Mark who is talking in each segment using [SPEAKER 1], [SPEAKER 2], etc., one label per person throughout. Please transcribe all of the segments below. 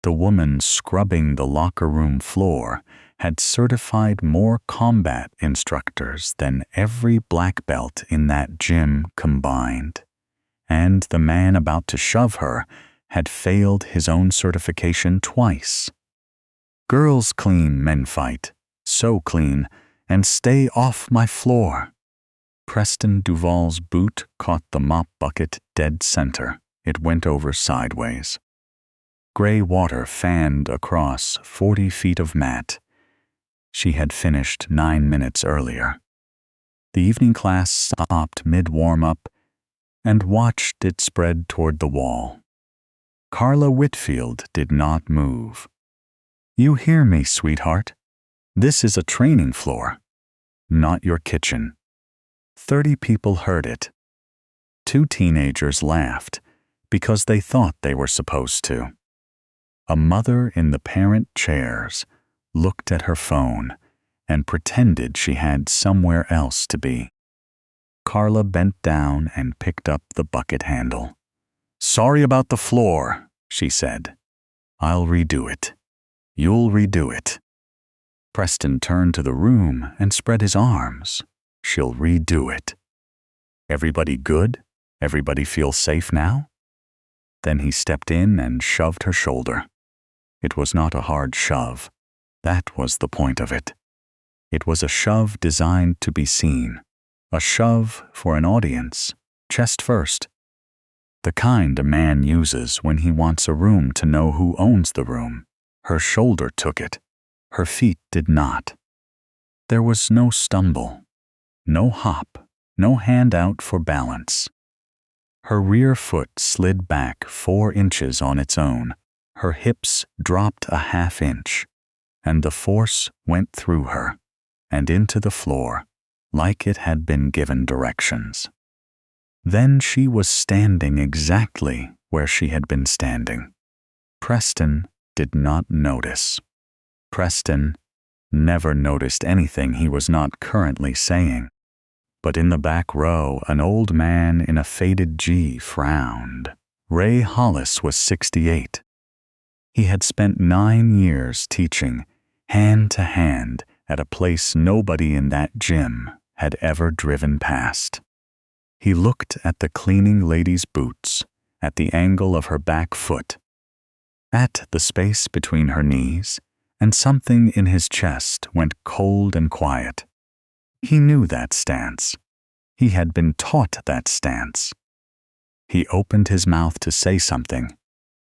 [SPEAKER 1] The woman scrubbing the locker room floor had certified more combat instructors than every black belt in that gym combined. And the man about to shove her had failed his own certification twice. Girls clean, men fight. So clean, and stay off my floor. Preston Duval's boot caught the mop bucket dead center. It went over sideways. Gray water fanned across 40 feet of mat. She had finished 9 minutes earlier. The evening class stopped mid-warm-up and watched it spread toward the wall. Carla Whitfield did not move. "You hear me, sweetheart? This is a training floor, not your kitchen." 30 people heard it. 2 teenagers laughed because they thought they were supposed to. A mother in the parent chairs looked at her phone and pretended she had somewhere else to be. Carla bent down and picked up the bucket handle. "Sorry about the floor," she said. "I'll redo it. You'll redo it." Preston turned to the room and spread his arms. "She'll redo it." "Everybody good? Everybody feel safe now?" Then he stepped in and shoved her shoulder. It was not a hard shove. That was the point of it. It was a shove designed to be seen. A shove for an audience, chest first. The kind a man uses when he wants a room to know who owns the room. Her shoulder took it. Her feet did not. There was no stumble, no hop, no hand out for balance. Her rear foot slid back 4 inches on its own. Her hips dropped a ½ inch, and the force went through her and into the floor like it had been given directions. Then she was standing exactly where she had been standing. Preston did not notice. Preston never noticed anything he was not currently saying. But in the back row, an old man in a faded G frowned. Ray Hollis was 68. He had spent 9 years teaching hand to hand at a place nobody in that gym had ever driven past. He looked at the cleaning lady's boots, at the angle of her back foot, at the space between her knees, and something in his chest went cold and quiet. He knew that stance. He had been taught that stance. He opened his mouth to say something,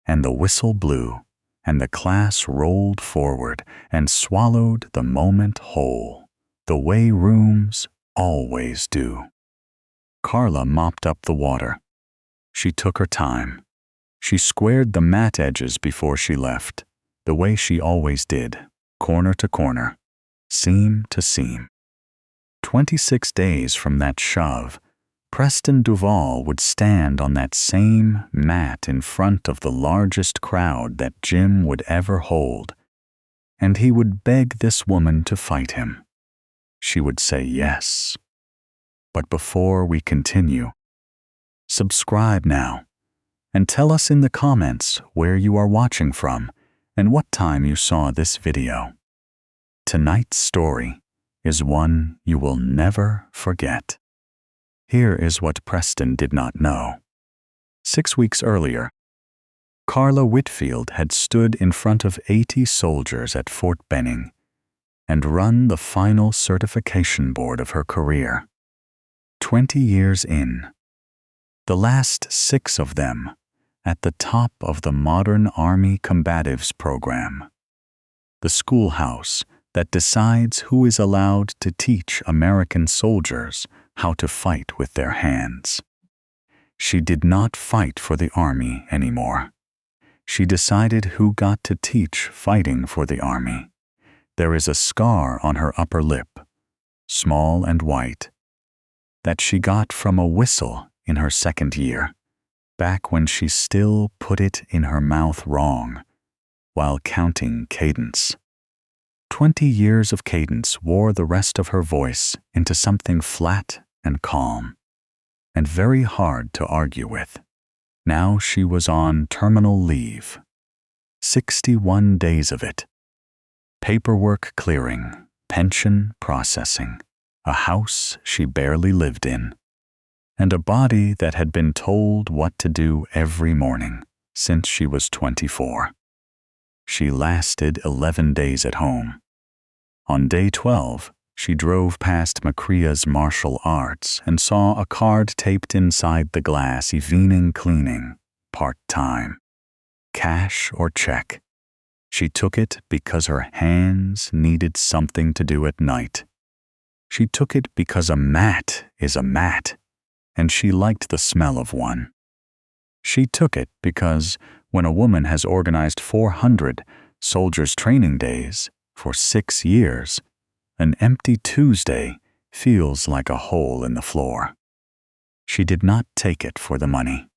[SPEAKER 1] and the whistle blew, and the class rolled forward and swallowed the moment whole, the way rooms always do. Carla mopped up the water. She took her time. She squared the mat edges before she left, the way she always did, corner to corner, seam to seam. 26 days from that shove, Preston Duval would stand on that same mat in front of the largest crowd that gym would ever hold, and he would beg this woman to fight him. She would say yes. But before we continue, subscribe now and tell us in the comments where you are watching from and what time you saw this video. Tonight's story is one you will never forget. Here is what Preston did not know. 6 weeks earlier, Carla Whitfield had stood in front of 80 soldiers at Fort Benning and run the final certification board of her career. 20 years in, the last 6 of them at the top of the modern Army Combatives program, the schoolhouse that decides who is allowed to teach American soldiers how to fight with their hands. She did not fight for the Army anymore. She decided who got to teach fighting for the Army. There is a scar on her upper lip, small and white, that she got from a whistle in her 2nd year, back when she still put it in her mouth wrong while counting cadence. 20 years of cadence wore the rest of her voice into something flat and calm, and very hard to argue with. Now she was on terminal leave. 61 days of it. Paperwork clearing, pension processing, a house she barely lived in, and a body that had been told what to do every morning since she was 24. She lasted 11 days at home. On day 12, she drove past Macria's martial arts and saw a card taped inside the glass, evening cleaning, part-time. Cash or check. She took it because her hands needed something to do at night. She took it because a mat is a mat, and she liked the smell of one. She took it because when a woman has organized 400 soldiers' training days for 6 years, an empty Tuesday feels like a hole in the floor. She did not take it for the money.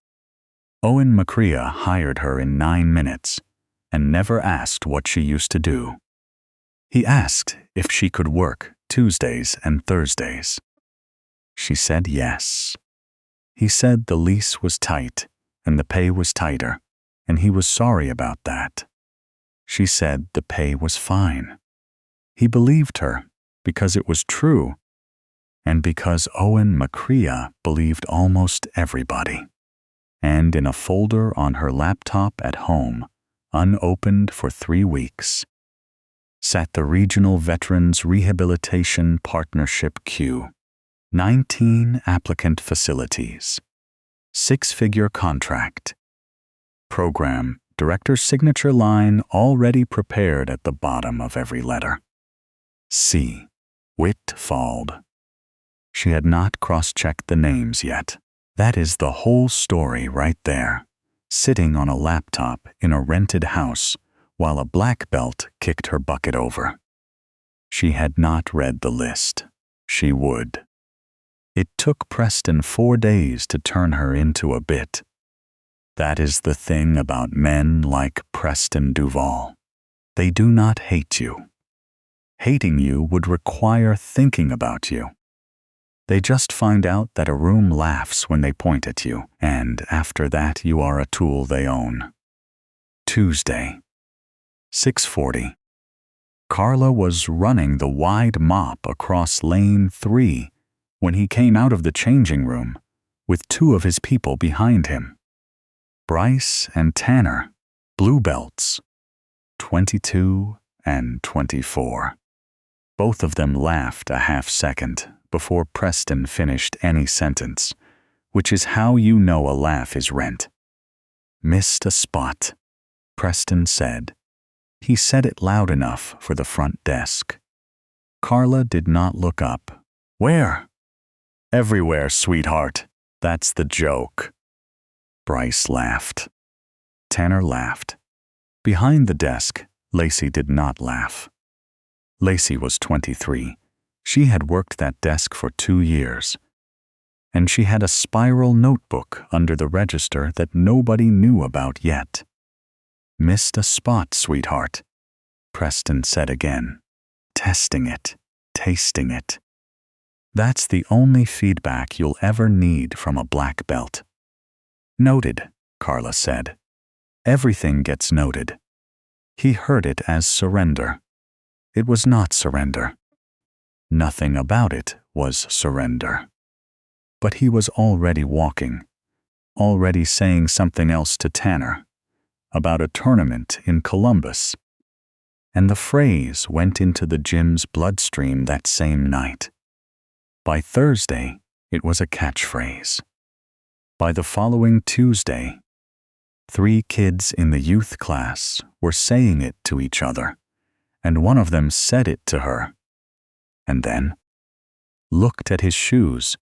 [SPEAKER 1] Owen Macria hired her in 9 minutes and never asked what she used to do. He asked if she could work Tuesdays and Thursdays. She said yes. He said the lease was tight and the pay was tighter, and he was sorry about that. She said the pay was fine. He believed her because it was true, and because Owen Macria believed almost everybody. And in a folder on her laptop at home, unopened for 3 weeks, sat the Regional Veterans Rehabilitation Partnership queue. 19 applicant facilities. 6-figure contract. Program director's signature line already prepared at the bottom of every letter. C. Whitfald. She had not cross-checked the names yet. That is the whole story right there, sitting on a laptop in a rented house while a black belt kicked her bucket over. She had not read the list. She would. It took Preston 4 days to turn her into a bit. That is the thing about men like Preston Duval. They do not hate you. Hating you would require thinking about you. They just find out that a room laughs when they point at you, and after that you are a tool they own. Tuesday, 6:40. Carla was running the wide mop across lane 3 when he came out of the changing room with 2 of his people behind him. Bryce and Tanner, blue belts, 22 and 24. Both of them laughed a half-second before Preston finished any sentence, which is how you know a laugh is rent. Missed a spot, Preston said. He said it loud enough for the front desk. Carla did not look up. Where? Everywhere, sweetheart. That's the joke. Bryce laughed. Tanner laughed. Behind the desk, Lacey did not laugh. Lacey was 23. She had worked that desk for 2 years. And she had a spiral notebook under the register that nobody knew about yet. Missed a spot, sweetheart, Preston said again. Testing it, tasting it. That's the only feedback you'll ever need from a black belt. Noted, Carla said. Everything gets noted. He heard it as surrender. It was not surrender. Nothing about it was surrender. But he was already walking, already saying something else to Tanner, about a tournament in Columbus. And the phrase went into the gym's bloodstream that same night. By Thursday, it was a catchphrase. By the following Tuesday, 3 kids in the youth class were saying it to each other, and one of them said it to her, and then looked at his shoes,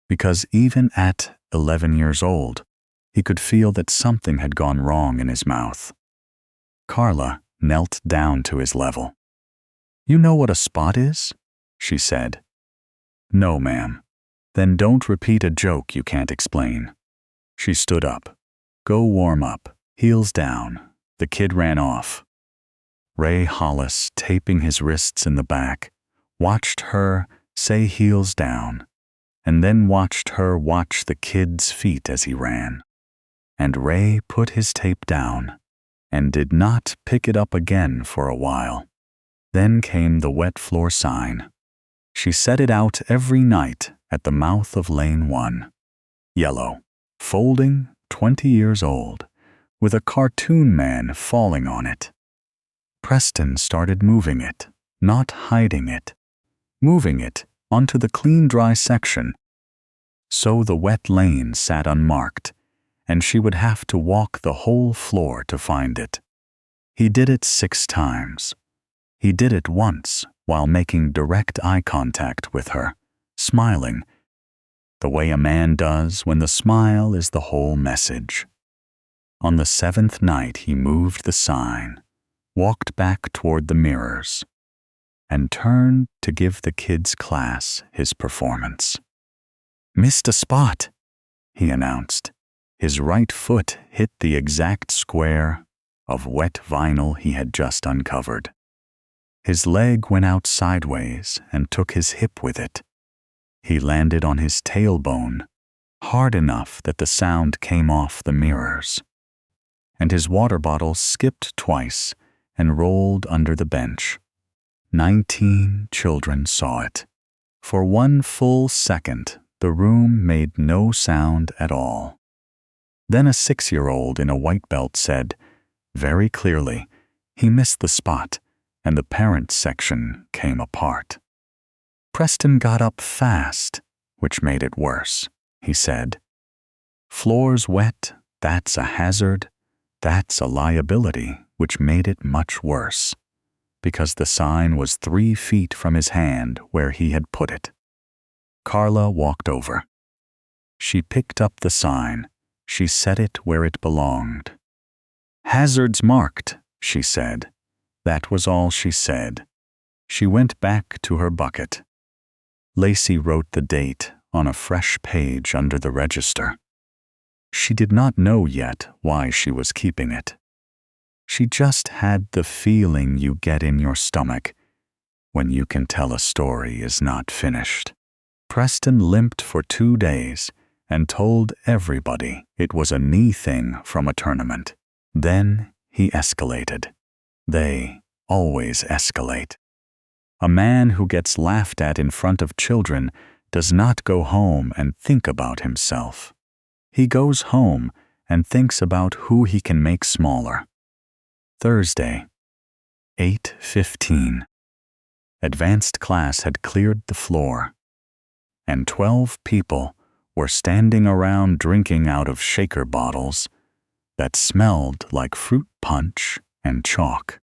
[SPEAKER 1] because even at 11 years old, he could feel that something had gone wrong in his mouth. Carla knelt down to his level. You know what a spot is? She said. No, ma'am. Then don't repeat a joke you can't explain. She stood up. Go warm up, heels down. The kid ran off. Ray Hollis, taping his wrists in the back, watched her say heels down, and then watched her watch the kid's feet as he ran. And Ray put his tape down and did not pick it up again for a while. Then came the wet floor sign. She set it out every night at the mouth of Lane 1. Yellow, folding, 20 years old, with a cartoon man falling on it. Preston started moving it, not hiding it, moving it onto the clean dry section. So the wet lane sat unmarked, and she would have to walk the whole floor to find it. He did it 6 times. He did it once while making direct eye contact with her, smiling, the way a man does when the smile is the whole message. On the 7th night he moved the sign, walked back toward the mirrors, and turned to give the kids' class his performance. "Missed a spot," he announced. His right foot hit the exact square of wet vinyl he had just uncovered. His leg went out sideways and took his hip with it. He landed on his tailbone, hard enough that the sound came off the mirrors. And his water bottle skipped twice and rolled under the bench. 19 children saw it. For 1 full second, the room made no sound at all. Then a 6-year-old in a white belt said, very clearly, he missed the spot, and the parents section came apart. Preston got up fast, which made it worse. He said, "Floor's wet, that's a hazard, that's a liability," which made it much worse, because the sign was 3 feet from his hand where he had put it. Carla walked over. She picked up the sign. She set it where it belonged. "Hazards marked," she said. That was all she said. She went back to her bucket. Lacey wrote the date on a fresh page under the register. She did not know yet why she was keeping it. She just had the feeling you get in your stomach when you can tell a story is not finished. Preston limped for 2 days and told everybody it was a knee thing from a tournament. Then he escalated. They always escalate. A man who gets laughed at in front of children does not go home and think about himself. He goes home and thinks about who he can make smaller. Thursday, 8:15. Advanced class had cleared the floor, and 12 people were standing around drinking out of shaker bottles that smelled like fruit punch and chalk.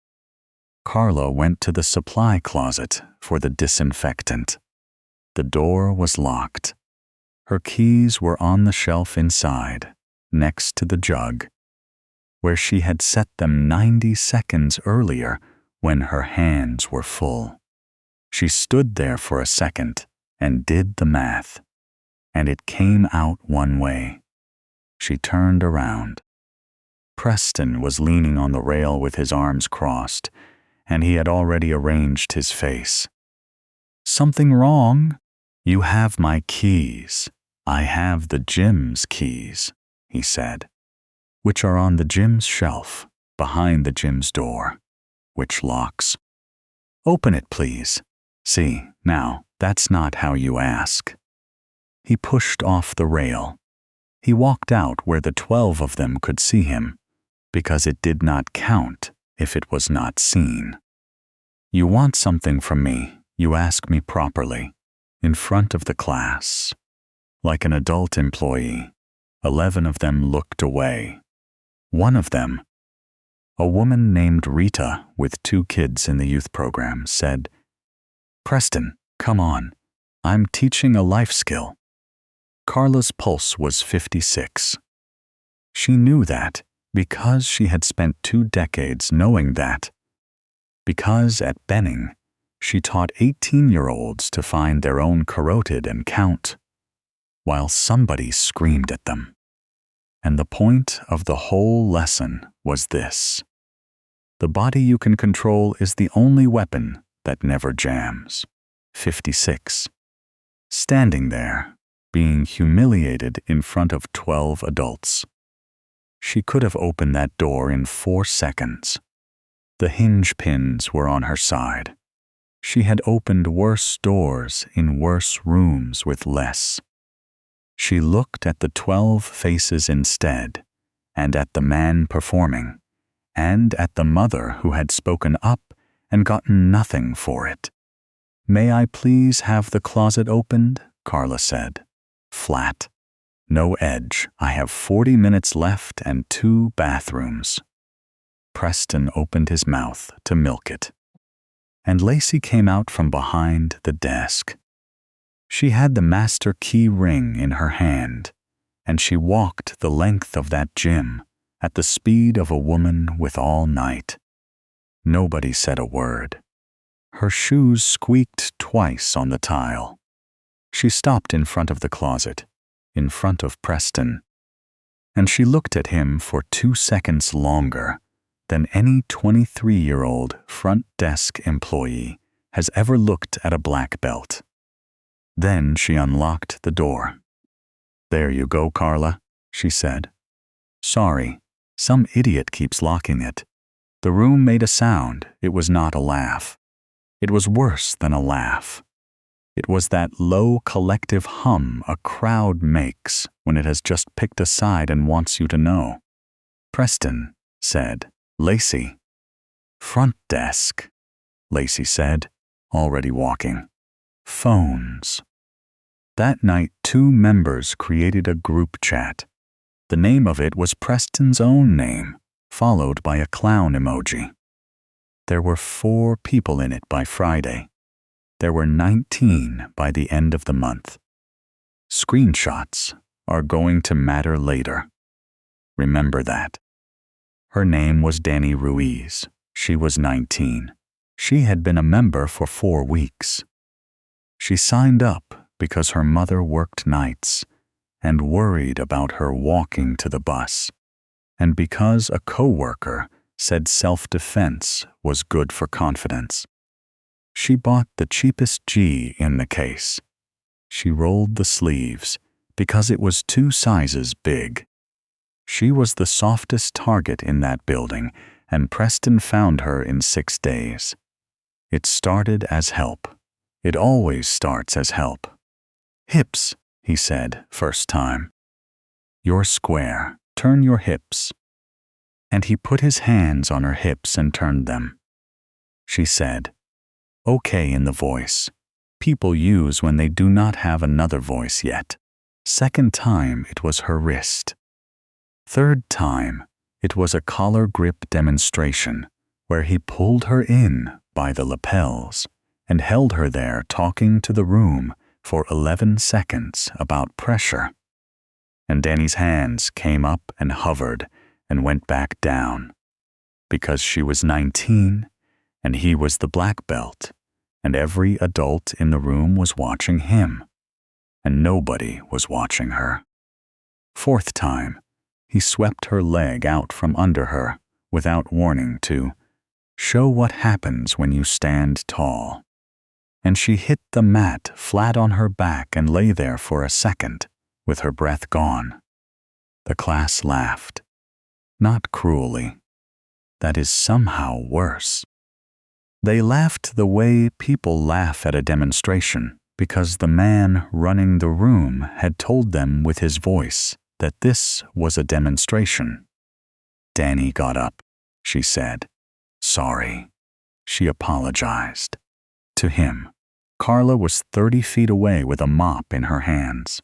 [SPEAKER 1] Carla went to the supply closet for the disinfectant. The door was locked. Her keys were on the shelf inside, next to the jug, where she had set them 90 seconds earlier when her hands were full. She stood there for a second and did the math, and it came out one way. She turned around. Preston was leaning on the rail with his arms crossed, and he had already arranged his face. "Something wrong? You have my keys. I have the gym's keys," he said, "which are on the gym's shelf, behind the gym's door, which locks. Open it, please. See, now, that's not how you ask." He pushed off the rail. He walked out where the 12 of them could see him, because it did not count if it was not seen. "You want something from me, you ask me properly, in front of the class." Like an adult employee, 11 of them looked away. One of them, a woman named Rita with 2 kids in the youth program, said, "Preston, come on. I'm teaching a life skill." Carla's pulse was 56. She knew that because she had spent 2 decades knowing that. Because at Benning, she taught 18-year-olds to find their own carotid and count, while somebody screamed at them. And the point of the whole lesson was this: the body you can control is the only weapon that never jams. 56. Standing there, being humiliated in front of 12 adults. She could have opened that door in 4 seconds. The hinge pins were on her side. She had opened worse doors in worse rooms with less. She looked at the 12 faces instead, and at the man performing, and at the mother who had spoken up and gotten nothing for it. "May I please have the closet opened?" Carla said. Flat. "No edge. I have 40 minutes left and 2 bathrooms." Preston opened his mouth to milk it. And Lacey came out from behind the desk. She had the master key ring in her hand, and she walked the length of that gym at the speed of a woman with all night. Nobody said a word. Her shoes squeaked twice on the tile. She stopped in front of the closet, in front of Preston, and she looked at him for 2 seconds longer than any 23-year-old front desk employee has ever looked at a black belt. Then she unlocked the door. "There you go, Carla," she said. "Sorry, some idiot keeps locking it." The room made a sound. It was not a laugh. It was worse than a laugh. It was that low collective hum a crowd makes when it has just picked a side and wants you to know. Preston said, "Lacey." "Front desk," Lacey said, already walking. "Phones." That night, 2 members created a group chat. The name of it was Preston's own name, followed by a clown emoji. There were 4 people in it by Friday. There were 19 by the end of the month. Screenshots are going to matter later. Remember that. Her name was Danny Ruiz. She was 19. She had been a member for 4 weeks. She signed up because her mother worked nights and worried about her walking to the bus, and because a coworker said self-defense was good for confidence. She bought the cheapest G in the case. She rolled the sleeves because it was 2 sizes big. She was the softest target in that building, and Preston found her in 6 days. It started as help. It always starts as help. "Hips," he said, first time. "You're square. Turn your hips." And he put his hands on her hips and turned them. She said, "Okay," in the voice people use when they do not have another voice yet. Second time, it was her wrist. Third time, it was a collar grip demonstration where he pulled her in by the lapels and held her there talking to the room for 11 seconds about pressure. And Danny's hands came up and hovered and went back down. Because she was 19 and he was the black belt, and every adult in the room was watching him, and nobody was watching her. Fourth time, he swept her leg out from under her without warning to show what happens when you stand tall. And she hit the mat flat on her back and lay there for a second with her breath gone. The class laughed. Not cruelly. That is somehow worse. They laughed the way people laugh at a demonstration because the man running the room had told them with his voice that this was a demonstration. Danny got up. She said, "Sorry." She apologized. To him. Carla was 30 feet away with a mop in her hands.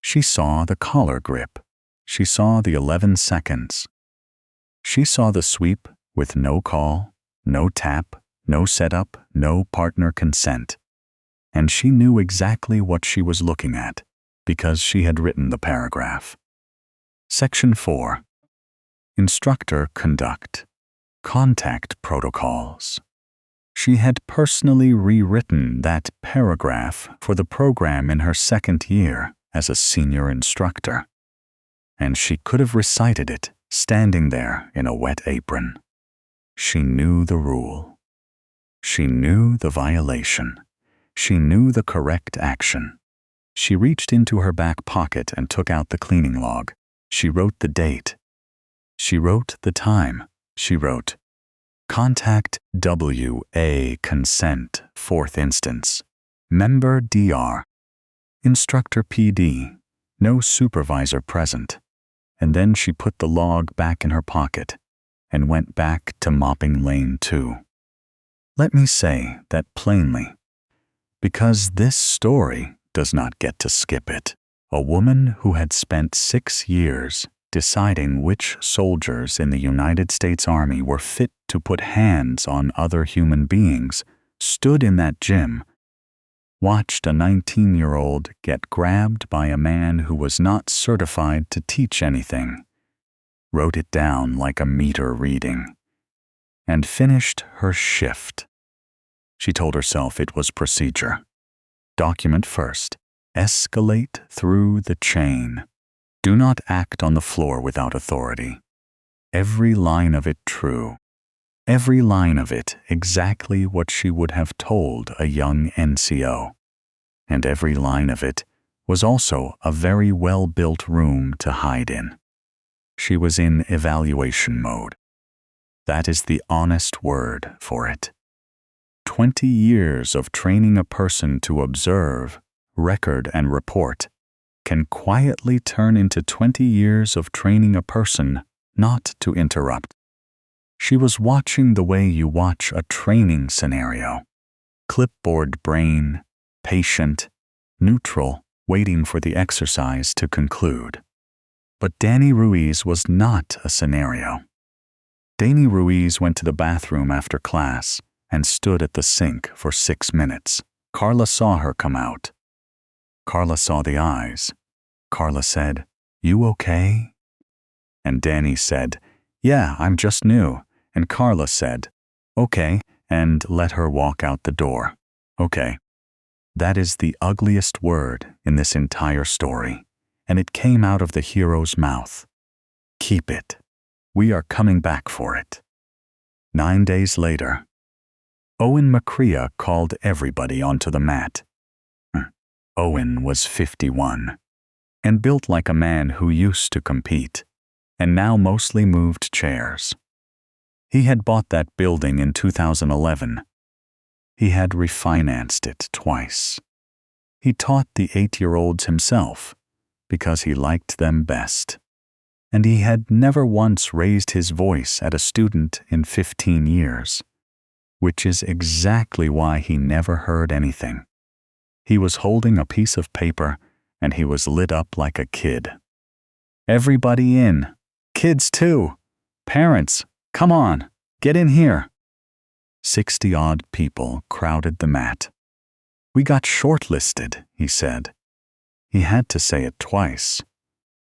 [SPEAKER 1] She saw the collar grip. She saw the 11 seconds. She saw the sweep with no call, no tap, no setup, no partner consent. And she knew exactly what she was looking at because she had written the paragraph. Section 4. Instructor conduct. Contact protocols. She had personally rewritten that paragraph for the program in her second year as a senior instructor. And she could have recited it standing there in a wet apron. She knew the rule. She knew the violation. She knew the correct action. She reached into her back pocket and took out the cleaning log. She wrote the date. She wrote the time. She wrote, "Contact WA consent, 4th instance. Member DR. Instructor PD. No supervisor present." And then she put the log back in her pocket and went back to mopping lane 2. Let me say that plainly, because this story does not get to skip it. A woman who had spent 6 years deciding which soldiers in the United States Army were fit to put hands on other human beings stood in that gym, watched a 19-year-old get grabbed by a man who was not certified to teach anything, wrote it down like a meter reading, and finished her shift. She told herself it was procedure. Document first. Escalate through the chain. Do not act on the floor without authority. Every line of it true. Every line of it exactly what she would have told a young NCO. And every line of it was also a very well-built room to hide in. She was in evaluation mode. That is the honest word for it. 20 years of training a person to observe, record, and report can quietly turn into 20 years of training a person not to interrupt. She was watching the way you watch a training scenario. Clipboard brain, patient, neutral, waiting for the exercise to conclude. But Danny Ruiz was not a scenario. Danny Ruiz went to the bathroom after class and stood at the sink for 6 minutes. Carla saw her come out. Carla saw the eyes. Carla said, "You okay?" And Danny said, "Yeah, I'm just new." And Carla said, "Okay," and let her walk out the door. Okay. That is the ugliest word in this entire story, and it came out of the hero's mouth. Keep it. We are coming back for it. 9 days later, Owen McCrea called everybody onto the mat. Owen was 51 and built like a man who used to compete and now mostly moved chairs. He had bought that building in 2011. He had refinanced it twice. He taught the 8-year-olds himself because he liked them best. And he had never once raised his voice at a student in 15 years, which is exactly why he never heard anything. He was holding a piece of paper, and he was lit up like a kid. "Everybody in. Kids too. Parents, come on, get in here." 60-odd people crowded the mat. "We got shortlisted," he said. He had to say it twice,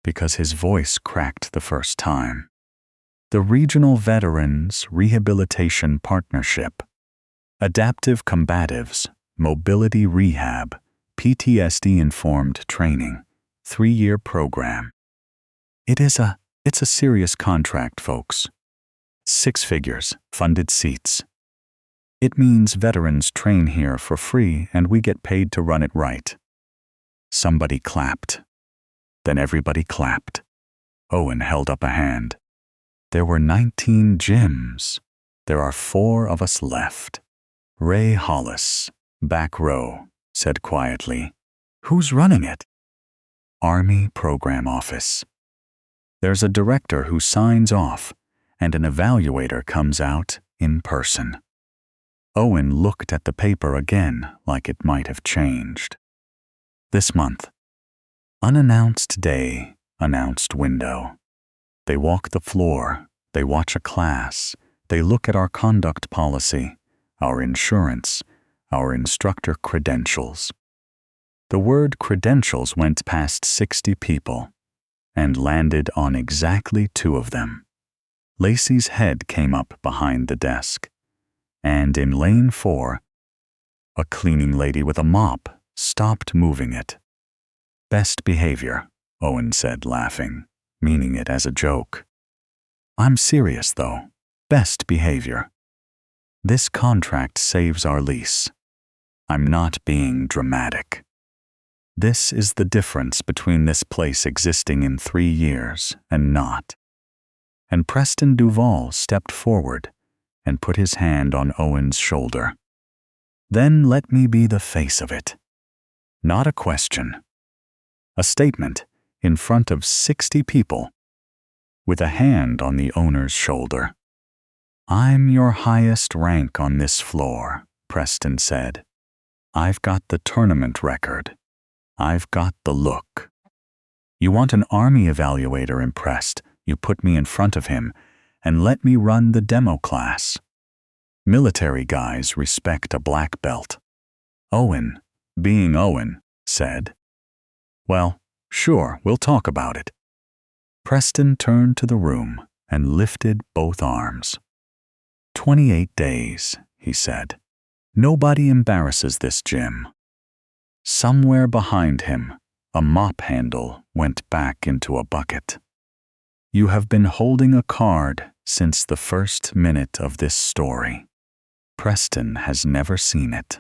[SPEAKER 1] because his voice cracked the first time. The Regional Veterans Rehabilitation Partnership. Adaptive Combatives, Mobility Rehab, PTSD-informed training, 3-year program. It's a serious contract, folks. 6 figures, funded seats. It means veterans train here for free and we get paid to run it right. Somebody clapped. Then everybody clapped. Owen held up a hand. There were 19 gyms. There are 4 of us left. Ray Hollis, back row, said quietly, "Who's running it?" Army Program Office. There's a director who signs off, and an evaluator comes out in person. Owen looked at the paper again like it might have changed. This month. Unannounced day, announced window. They walk the floor, they watch a class, they look at our conduct policy, our insurance, our instructor credentials. The word credentials went past 60 people and landed on exactly 2 of them. Lacey's head came up behind the desk, and in lane 4, a cleaning lady with a mop stopped moving it. "Best behavior," Owen said, laughing, meaning it as a joke. "I'm serious, though. Best behavior. This contract saves our lease. I'm not being dramatic. This is the difference between this place existing in 3 years and not. and Preston Duval stepped forward and put his hand on Owen's shoulder. "Then let me be the face of it." Not a question. A statement in front of 60 people, with a hand on the owner's shoulder. "I'm your highest rank on this floor," Preston said. "I've got the tournament record. I've got the look. You want an Army evaluator impressed, you put me in front of him and let me run the demo class. Military guys respect a black belt." Owen, being Owen, said, "Well, sure, we'll talk about it." Preston turned to the room and lifted both arms. 28 days, he said. "Nobody embarrasses this gym." Somewhere behind him, a mop handle went back into a bucket. "You have been holding a card since the first minute of this story. Preston has never seen it.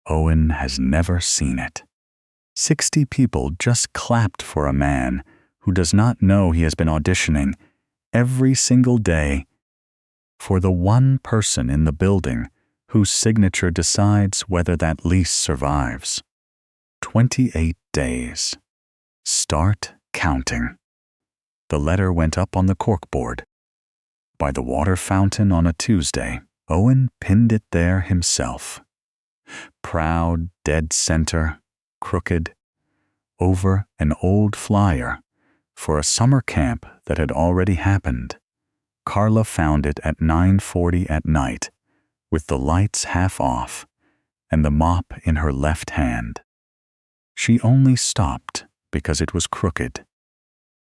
[SPEAKER 1] Owen has never seen it. 60 people just clapped for a man who does not know he has been auditioning every single day for the one person in the building whose signature decides whether that lease survives. 28 days. Start counting." The letter went up on the corkboard. By the water fountain on a Tuesday, Owen pinned it there himself. Proud, dead center, crooked, over an old flyer for a summer camp that had already happened. Carla found it at 9:40 at night, with the lights half off and the mop in her left hand. She only stopped because it was crooked.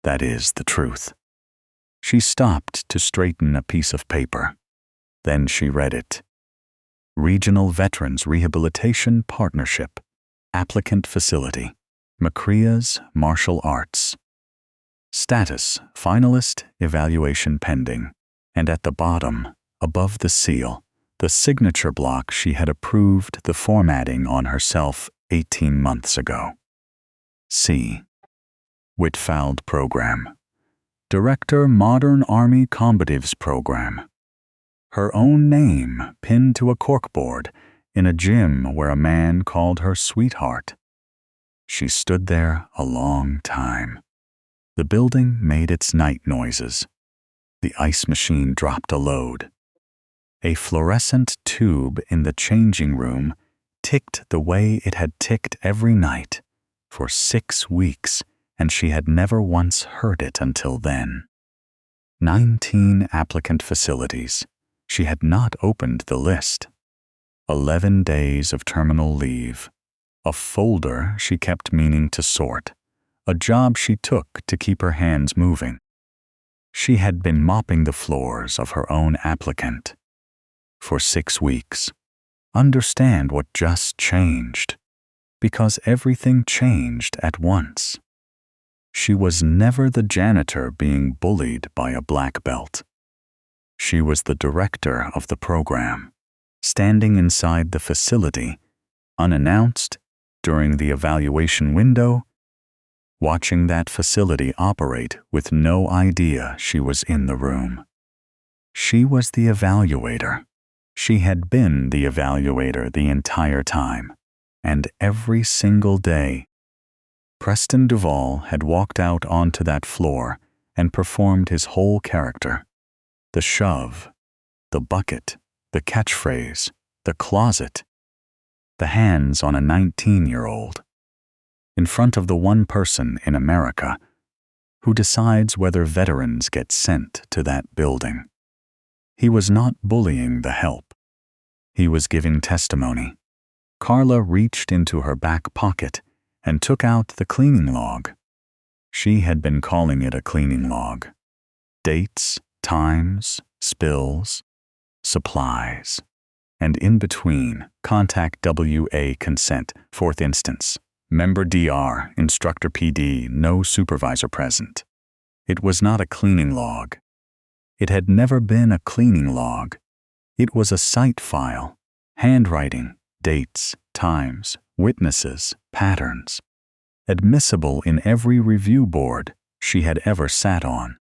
[SPEAKER 1] That is the truth. She stopped to straighten a piece of paper. Then she read it. "Regional Veterans Rehabilitation Partnership, Applicant Facility, McCrea's Martial Arts. Status, finalist, evaluation pending." And at the bottom, above the seal, the signature block she had approved the formatting on herself 18 months ago. C. Whitfield Program. Director, Modern Army Combatives Program. Her own name pinned to a corkboard in a gym where a man called her sweetheart. She stood there a long time. The building made its night noises. The ice machine dropped a load. A fluorescent tube in the changing room ticked the way it had ticked every night for 6 weeks, and she had never once heard it until then. 19 applicant facilities. She had not opened the list. 11 days of terminal leave. A folder she kept meaning to sort. A job she took to keep her hands moving. She had been mopping the floors of her own applicant. For 6 weeks. Understand what just changed. Because everything changed at once. She was never the janitor being bullied by a black belt. She was the director of the program, standing inside the facility, unannounced, during the evaluation window, watching that facility operate with no idea she was in the room. She was the evaluator. She had been the evaluator the entire time, and every single day. Preston Duval had walked out onto that floor and performed his whole character. The shove, the bucket, the catchphrase, the closet, the hands on a 19-year-old, in front of the one person in America who decides whether veterans get sent to that building. He was not bullying the help. He was giving testimony. Carla reached into her back pocket and took out the cleaning log. She had been calling it a cleaning log. Dates, times, spills, supplies, and in between, contact WA consent, 4th instance. Member DR, instructor PD, no supervisor present. It was not a cleaning log. It had never been a cleaning log. It was a site file, handwriting, dates, times, witnesses, patterns, admissible in every review board she had ever sat on.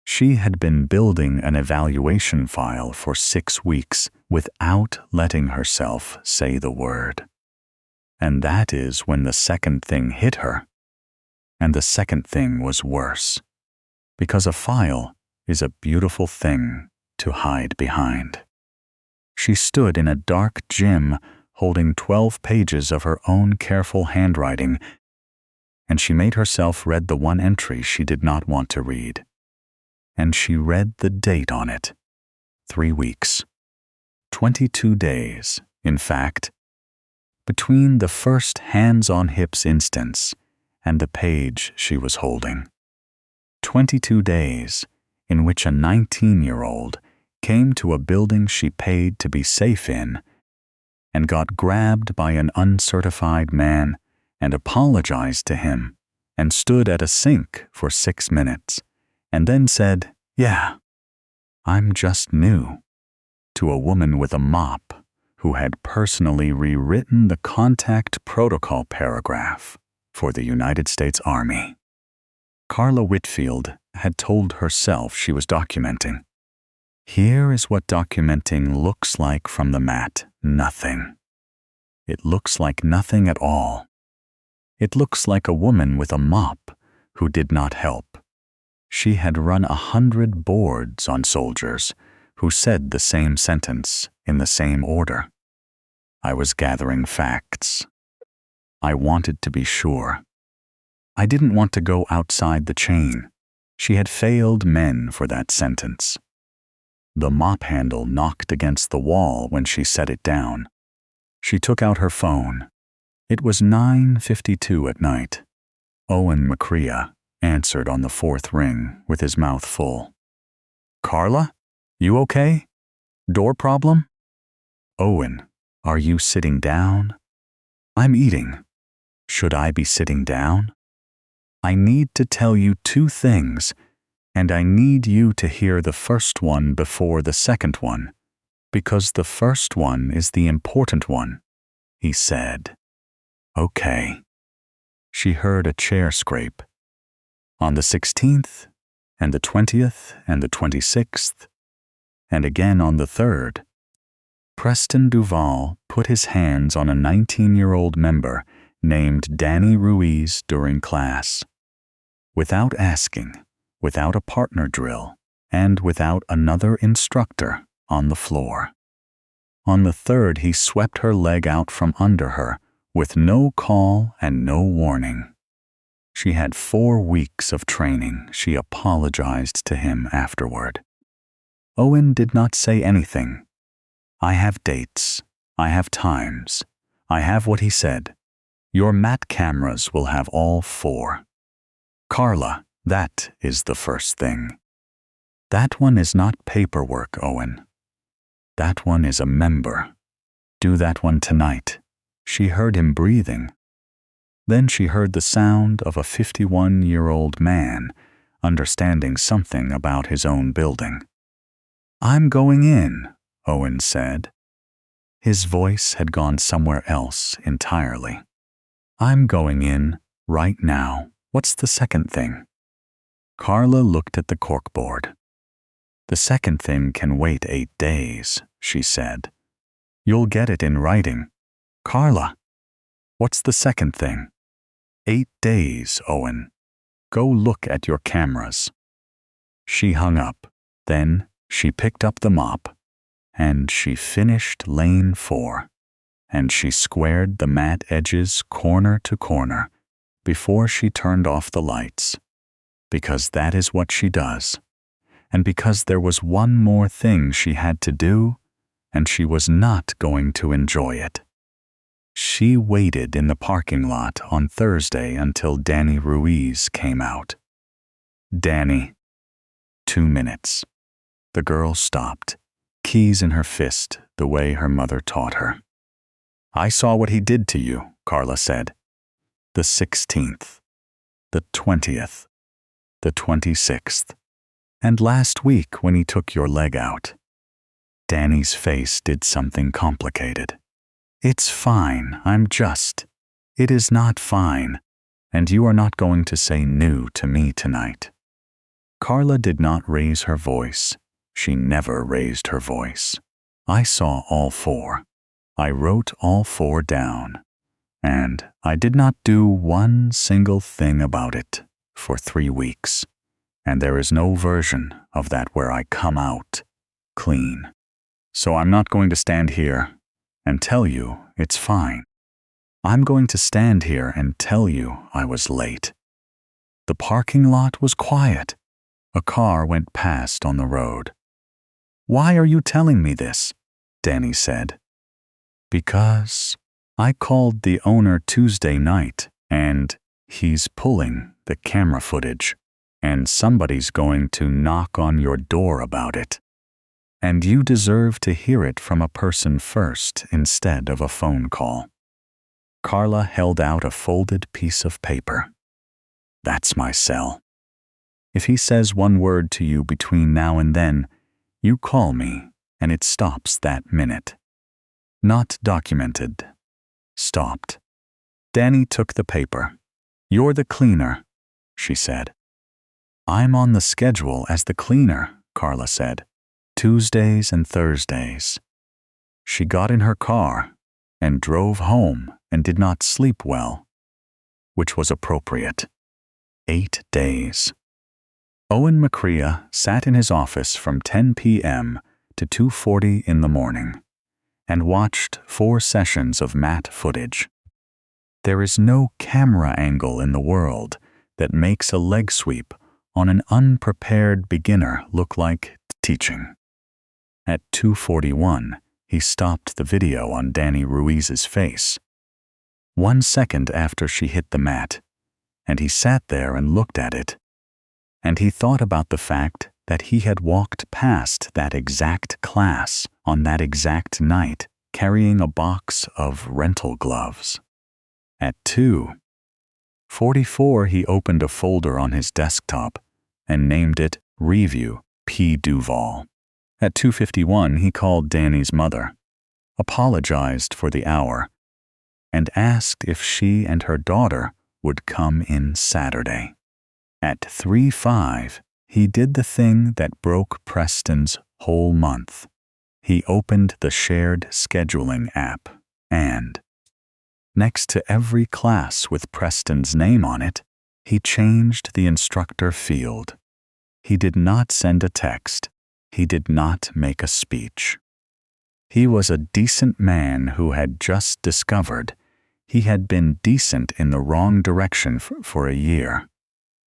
[SPEAKER 1] She had been building an evaluation file for 6 weeks without letting herself say the word. And that is when the second thing hit her. And the second thing was worse, because a file is a beautiful thing to hide behind. She stood in a dark gym holding 12 pages of her own careful handwriting, and she made herself read the one entry she did not want to read. And she read the date on it. 3 weeks. 22 days, in fact, between the first hands-on-hips instance and the page she was holding. 22 days in which a 19-year-old came to a building she paid to be safe in and got grabbed by an uncertified man and apologized to him and stood at a sink for 6 minutes and then said, "Yeah, I'm just new," to a woman with a mop who had personally rewritten the contact protocol paragraph for the United States Army. Carla Whitfield had told herself she was documenting. Here is what documenting looks like from the mat: nothing. It looks like nothing at all. It looks like a woman with a mop who did not help. She had run 100 boards on soldiers who said the same sentence in the same order. I was gathering facts. I wanted to be sure. I didn't want to go outside the chain. She had failed men for that sentence. The mop handle knocked against the wall when she set it down. She took out her phone. It was 9:52 at night. Owen McCrea answered on the 4th ring with his mouth full. "Carla, you okay? Door problem?" "Owen, are you sitting down?" "I'm eating. Should I be sitting down?" "I need to tell you 2 things, and I need you to hear the first one before the second one, because the first one is the important one," he said. "Okay." She heard a chair scrape. On the 16th, and the 20th, and the 26th, and again on the 3rd, Preston Duval put his hands on a 19-year-old member named Danny Ruiz during class. Without asking, without a partner drill, and without another instructor on the floor. On the 3rd, he swept her leg out from under her with no call and no warning. She had 4 weeks of training. She apologized to him afterward. Owen did not say anything. "I have dates. I have times. I have what he said. Your mat cameras will have all 4. Carla, that is the first thing. That one is not paperwork, Owen. That one is a member. Do that one tonight." She heard him breathing. Then she heard the sound of a 51-year-old man understanding something about his own building. "I'm going in," Owen said. His voice had gone somewhere else entirely. "I'm going in right now. What's the second thing?" Carla looked at the corkboard. "The second thing can wait 8 days," she said. "You'll get it in writing." "Carla, what's the second thing?" 8 days, Owen. Go look at your cameras." She hung up. Then she picked up the mop, and she finished lane 4, and she squared the mat edges corner to corner before she turned off the lights, because that is what she does, and because there was one more thing she had to do, and she was not going to enjoy it. She waited in the parking lot on Thursday until Danny Ruiz came out. "Danny." 2 minutes. The girl stopped, keys in her fist, the way her mother taught her. "I saw what he did to you," Carla said. "The 16th, the 20th, the 26th, and last week when he took your leg out." Danny's face did something complicated. "It's fine, It is not fine, and you are not going to say no to me tonight." Carla did not raise her voice. She never raised her voice. I saw all four. I wrote all four down. And I did not do one single thing about it for 3 weeks. And there is no version of that where I come out clean. So I'm not going to stand here and tell you it's fine. I'm going to stand here and tell you I was late. The parking lot was quiet. A car went past on the road. "Why are you telling me this?" Danny said. "Because I called the owner Tuesday night and he's pulling the camera footage, and somebody's going to knock on your door about it. And you deserve to hear it from a person first instead of a phone call." Carla held out a folded piece of paper. "That's my cell. If he says one word to you between now and then, you call me and it stops that minute." Not documented. Stopped. Danny took the paper. "You're the cleaner," she said. "I'm on the schedule as the cleaner," Carla said. "Tuesdays and Thursdays." She got in her car and drove home and did not sleep well, which was appropriate. 8 days. Owen McCrea sat in his office from 10 p.m. to 2:40 in the morning and watched 4 sessions of matte footage. There is no camera angle in the world that makes a leg sweep on an unprepared beginner look like teaching. At 2:41, he stopped the video on Danny Ruiz's face. 1 second after she hit the mat, and he sat there and looked at it. And he thought about the fact that he had walked past that exact class on that exact night carrying a box of rental gloves. At 2:44, he opened a folder on his desktop and named it Review P. Duval. At 2:51, he called Danny's mother, apologized for the hour, and asked if she and her daughter would come in Saturday. At 3:05, he did the thing that broke Preston's whole month. He opened the shared scheduling app and, next to every class with Preston's name on it, he changed the instructor field. He did not send a text. He did not make a speech. He was a decent man who had just discovered he had been decent in the wrong direction for a year.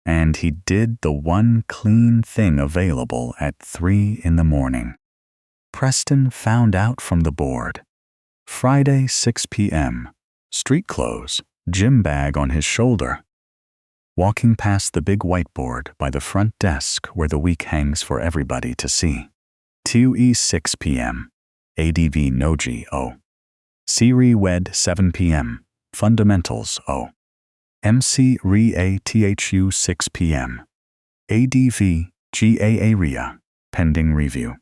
[SPEAKER 1] And he did the one clean thing available at 3 in the morning. Preston found out from the board. Friday, 6 p.m. Street clothes, gym bag on his shoulder. Walking past the big whiteboard by the front desk where the week hangs for everybody to see. 2E 6 p.m. ADV Noji O. Siri Wed 7 p.m. Fundamentals O. MC Re A THU 6 p.m. ADV GAA RIA Pending Review.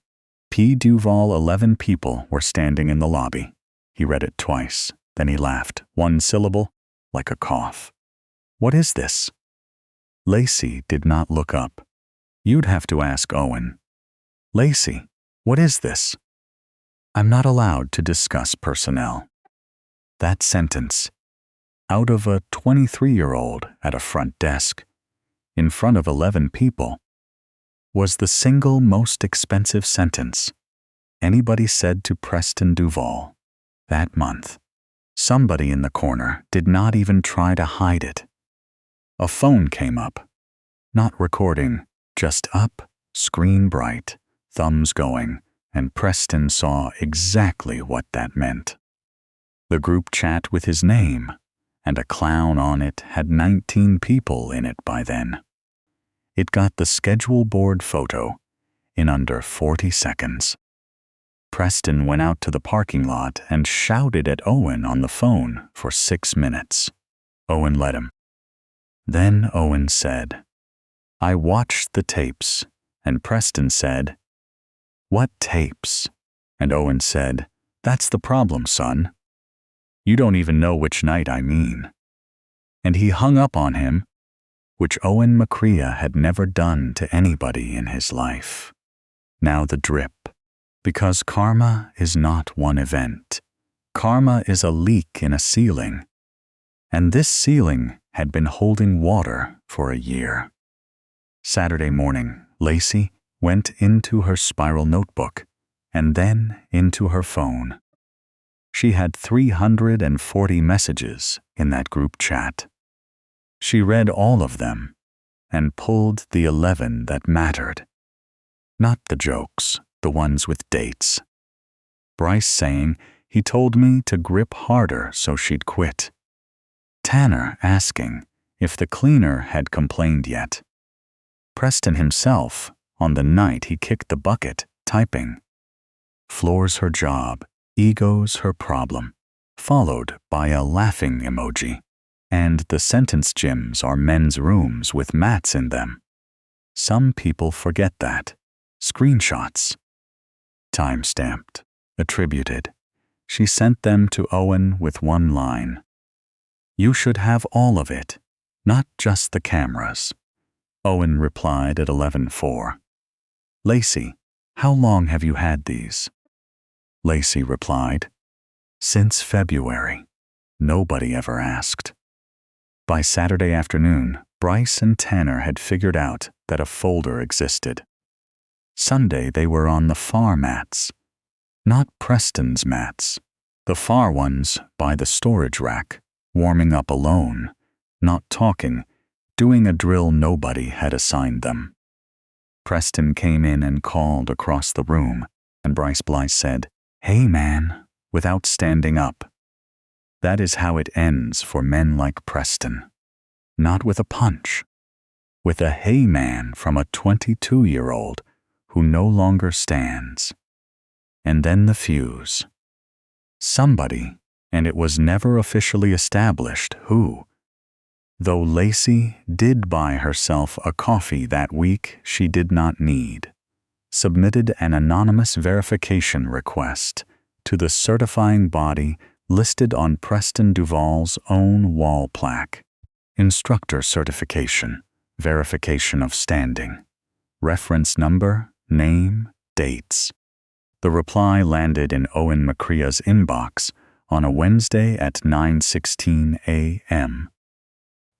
[SPEAKER 1] P. Duval 11 people were standing in the lobby. He read it twice, then he laughed, 1 syllable, like a cough. "What is this?" Lacey did not look up. "You'd have to ask Owen." "Lacey, what is this?" "I'm not allowed to discuss personnel." That sentence, out of a 23-year-old at a front desk, in front of 11 people, was the single most expensive sentence anybody said to Preston Duval that month. Somebody in the corner did not even try to hide it. A phone came up, not recording, just up, screen bright, thumbs going, and Preston saw exactly what that meant. The group chat with his name, and a clown on it had 19 people in it by then. It got the schedule board photo in under 40 seconds. Preston went out to the parking lot and shouted at Owen on the phone for 6 minutes. Owen let him. Then Owen said, "I watched the tapes," and Preston said, "What tapes?" And Owen said, "That's the problem, son. You don't even know which night I mean." And he hung up on him which Owen McCrea had never done to anybody in his life. Now the drip. Because karma is not one event. Karma is a leak in a ceiling. And this ceiling had been holding water for a year. Saturday morning, Lacey went into her spiral notebook and then into her phone. She had 340 messages in that group chat. She read all of them and pulled the 11 that mattered. Not the jokes, the ones with dates. Bryce saying he told me to grip harder so she'd quit. Tanner asking if the cleaner had complained yet. Preston himself on the night he kicked the bucket, typing. Floor's her job, ego's her problem, followed by a laughing emoji. And the sentence gyms are men's rooms with mats in them. Some people forget that. Screenshots. Time-stamped. Attributed. She sent them to Owen with one line. You should have all of it, not just the cameras. Owen replied at 11:04. Lacey, how long have you had these? Lacey replied, since February. Nobody ever asked. By Saturday afternoon, Bryce and Tanner had figured out that a folder existed. Sunday they were on the far mats. Not Preston's mats. The far ones by the storage rack, warming up alone, not talking, doing a drill nobody had assigned them. Preston came in and called across the room, and Bryce Blythe said, Hey man, without standing up. That is how it ends for men like Preston. Not with a punch. With a hey man from a 22-year-old who no longer stands. And then the fuse. Somebody, and it was never officially established who. Though Lacey did buy herself a coffee that week she did not need, submitted an anonymous verification request to the certifying body listed on Preston Duvall's own wall plaque. Instructor certification, verification of standing, reference number, name, dates. The reply landed in Owen McCrea's inbox on a Wednesday at 9:16 a.m.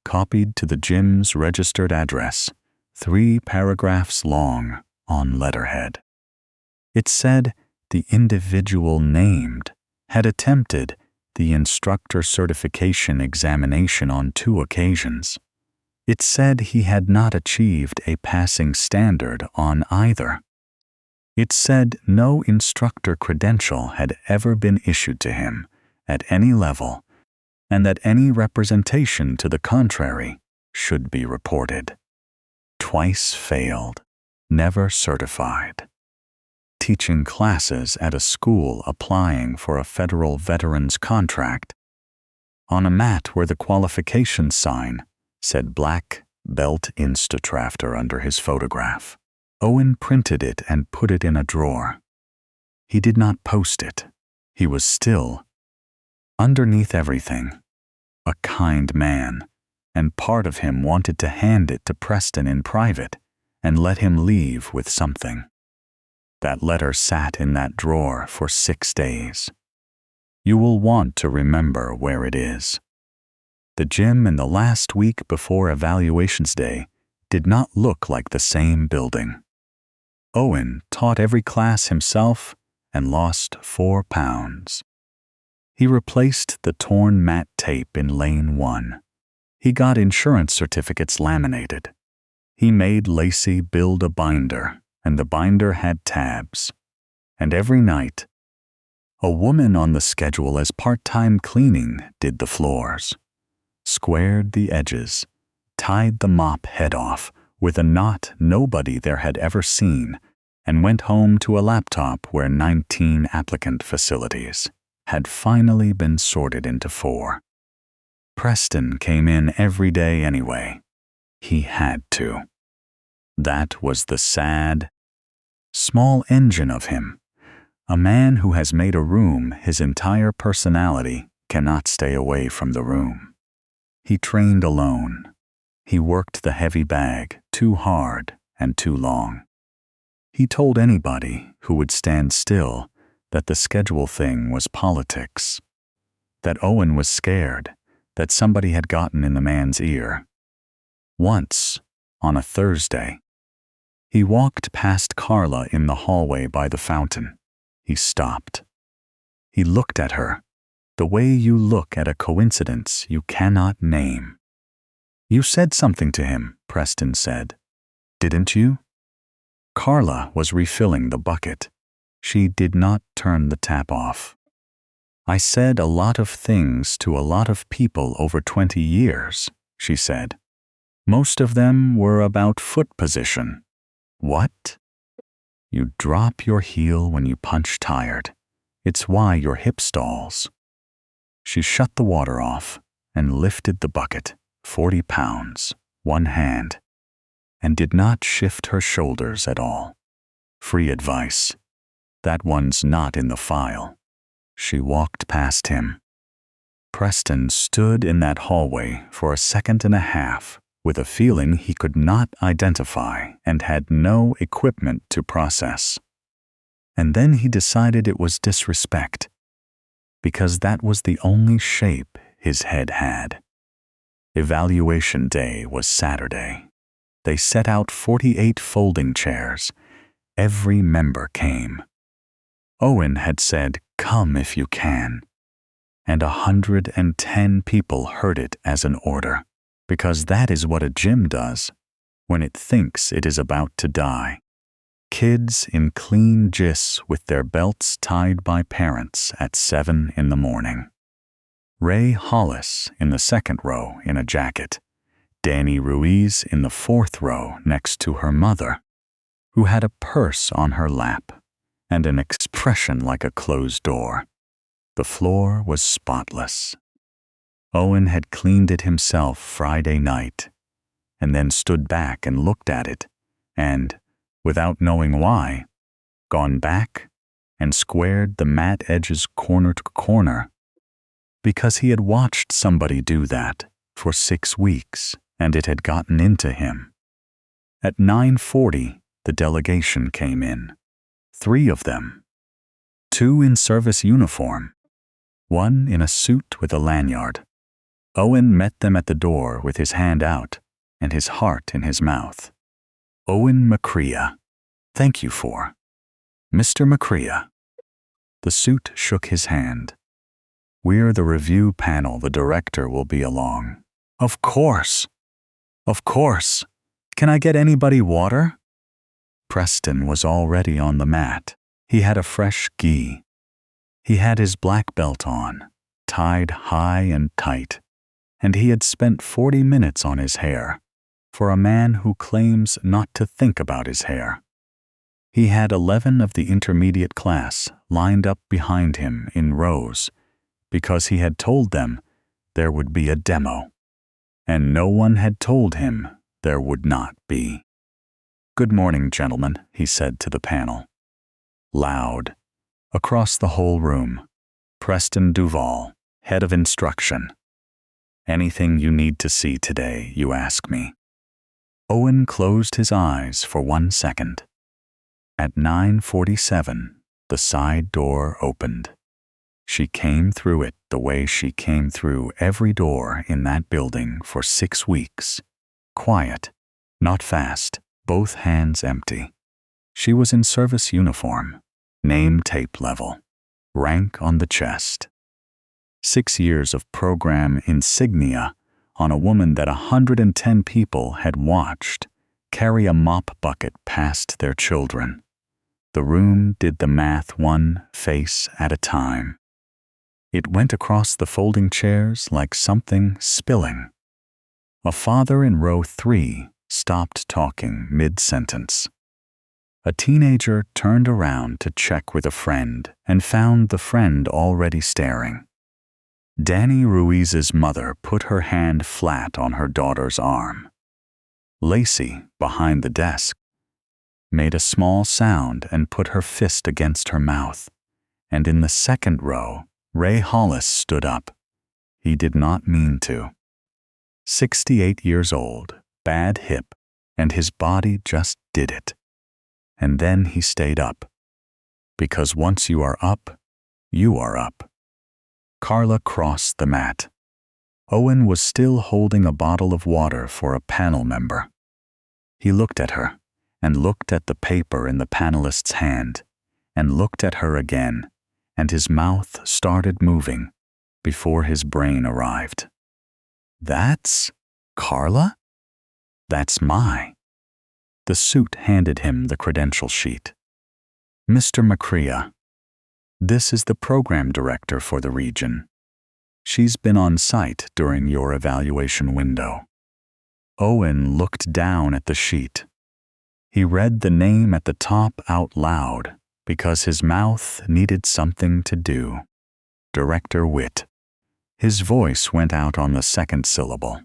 [SPEAKER 1] Copied to the gym's registered address, 3 paragraphs long on letterhead. It said the individual named had attempted the instructor certification examination on 2 occasions. It said he had not achieved a passing standard on either. It said no instructor credential had ever been issued to him at any level, and that any representation to the contrary should be reported. Twice failed, never certified. Teaching classes at a school applying for a federal veterans contract. On a mat where the qualification sign said Black Belt Instatrafter under his photograph. Owen printed it and put it in a drawer. He did not post it. He was still, underneath everything, a kind man, and part of him wanted to hand it to Preston in private and let him leave with something. That letter sat in that drawer for 6 days. You will want to remember where it is. The gym in the last week before evaluations day did not look like the same building. Owen taught every class himself and lost 4 pounds. He replaced the torn mat tape in lane 1. He got insurance certificates laminated. He made Lacey build a binder, and the binder had tabs. And every night, a woman on the schedule as part-time cleaning did the floors, squared the edges, tied the mop head off with a knot nobody there had ever seen, and went home to a laptop where 19 applicant facilities had finally been sorted into 4. Preston came in every day anyway. He had to. That was the sad, small engine of him. A man who has made a room his entire personality cannot stay away from the room. He trained alone. He worked the heavy bag too hard and too long. He told anybody who would stand still that the schedule thing was politics, that Owen was scared, that somebody had gotten in the man's ear. Once, on a Thursday, he walked past Carla in the hallway by the fountain. He stopped. He looked at her, the way you look at a coincidence you cannot name. "You said something to him," Preston said. "Didn't you?" Carla was refilling the bucket. She did not turn the tap off. "I said a lot of things to a lot of people over 20 years, she said. "Most of them were about foot position." "What?" "You drop your heel when you punch tired. It's why your hip stalls." She shut the water off and lifted the bucket, 40 pounds, one hand, and did not shift her shoulders at all. "Free advice. That one's not in the file." She walked past him. Preston stood in that hallway for a second and a half with a feeling he could not identify and had no equipment to process. And then he decided it was disrespect, because that was the only shape his head had. Evaluation day was Saturday. They set out 48 folding chairs. Every member came. Owen had said, "Come if you can." And 110 people heard it as an order, because that is what a gym does when it thinks it is about to die. Kids in clean gis with their belts tied by parents at 7 in the morning. Ray Hollis in the second row in a jacket. Danny Ruiz in the fourth row next to her mother, who had a purse on her lap and an expression like a closed door. The floor was spotless. Owen had cleaned it himself Friday night, and then stood back and looked at it, and, without knowing why, gone back and squared the mat edges corner to corner, because he had watched somebody do that for 6 weeks, and it had gotten into him. At 9:40, the delegation came in. 3 of them. 2 in service uniform. 1 in a suit with a lanyard. Owen met them at the door with his hand out and his heart in his mouth. "Owen McCrea. Thank you for." "Mr. McCrea." The suit shook his hand. "We're the review panel. The director will be along." "Of course. Of course. Can I get anybody water?" Preston was already on the mat. He had a fresh gi. He had his black belt on, tied high and tight, and he had spent 40 minutes on his hair, for a man who claims not to think about his hair. He had 11 of the intermediate class lined up behind him in rows, because he had told them there would be a demo, and no one had told him there would not be. "Good morning, gentlemen," he said to the panel. Loud, across the whole room, Preston Duval, head of instruction. "Anything you need to see today, you ask me." Owen closed his eyes for 1 second. At 9:47, the side door opened. She came through it the way she came through every door in that building for 6 weeks. Quiet, not fast, both hands empty. She was in service uniform, name tape level, rank on the chest. 6 years of program insignia on a woman that 110 people had watched carry a mop bucket past their children. The room did the math 1 face at a time. It went across the folding chairs like something spilling. A father in row 3 stopped talking mid-sentence. A teenager turned around to check with a friend and found the friend already staring. Danny Ruiz's mother put her hand flat on her daughter's arm. Lacey, behind the desk, made a small sound and put her fist against her mouth, and in the second row, Ray Hollis stood up. He did not mean to. 68 years old, bad hip, and his body just did it. And then he stayed up. Because once you are up, you are up. Carla crossed the mat. Owen was still holding a bottle of water for a panel member. He looked at her, and looked at the paper in the panelist's hand, and looked at her again, and his mouth started moving before his brain arrived. That's Carla? That's my. The suit handed him the credential sheet. Mr. McCrea, this is the program director for the region. She's been on site during your evaluation window. Owen looked down at the sheet. He read the name at the top out loud because his mouth needed something to do. Director Witt. His voice went out on the second syllable.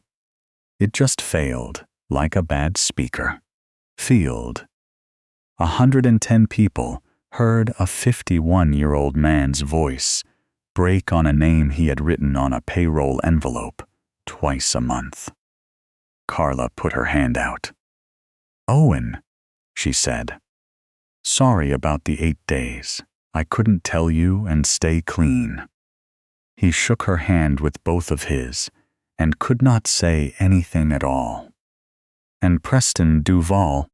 [SPEAKER 1] It just failed, like a bad speaker. Field. 110 people heard a 51-year-old man's voice break on a name he had written on a payroll envelope twice a month. Carla put her hand out. Owen, she said. Sorry about the 8 days. I couldn't tell you and stay clean. He shook her hand with both of his and could not say anything at all. And Preston Duval,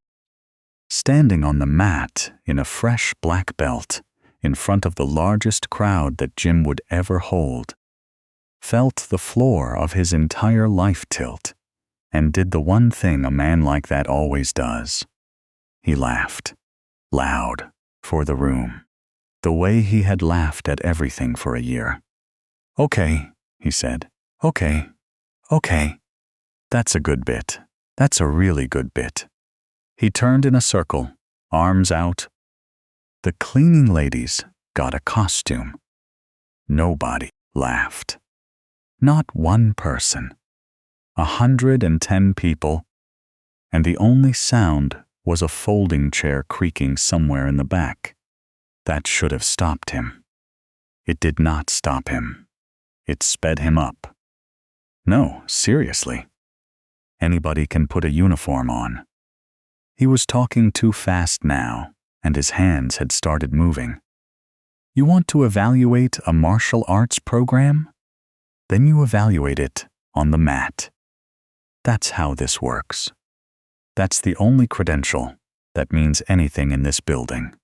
[SPEAKER 1] standing on the mat in a fresh black belt in front of the largest crowd that Jim would ever hold, felt the floor of his entire life tilt and did the one thing a man like that always does. He laughed, loud, for the room, the way he had laughed at everything for a year. Okay, he said. Okay. That's a good bit. That's a really good bit. He turned in a circle, arms out. The cleaning ladies got a costume. Nobody laughed. Not one person. 110 people. And the only sound was a folding chair creaking somewhere in the back. That should have stopped him. It did not stop him. It sped him up. No, seriously. Anybody can put a uniform on. He was talking too fast now, and his hands had started moving. You want to evaluate a martial arts program? Then you evaluate it on the mat. That's how this works. That's the only credential that means anything in this building.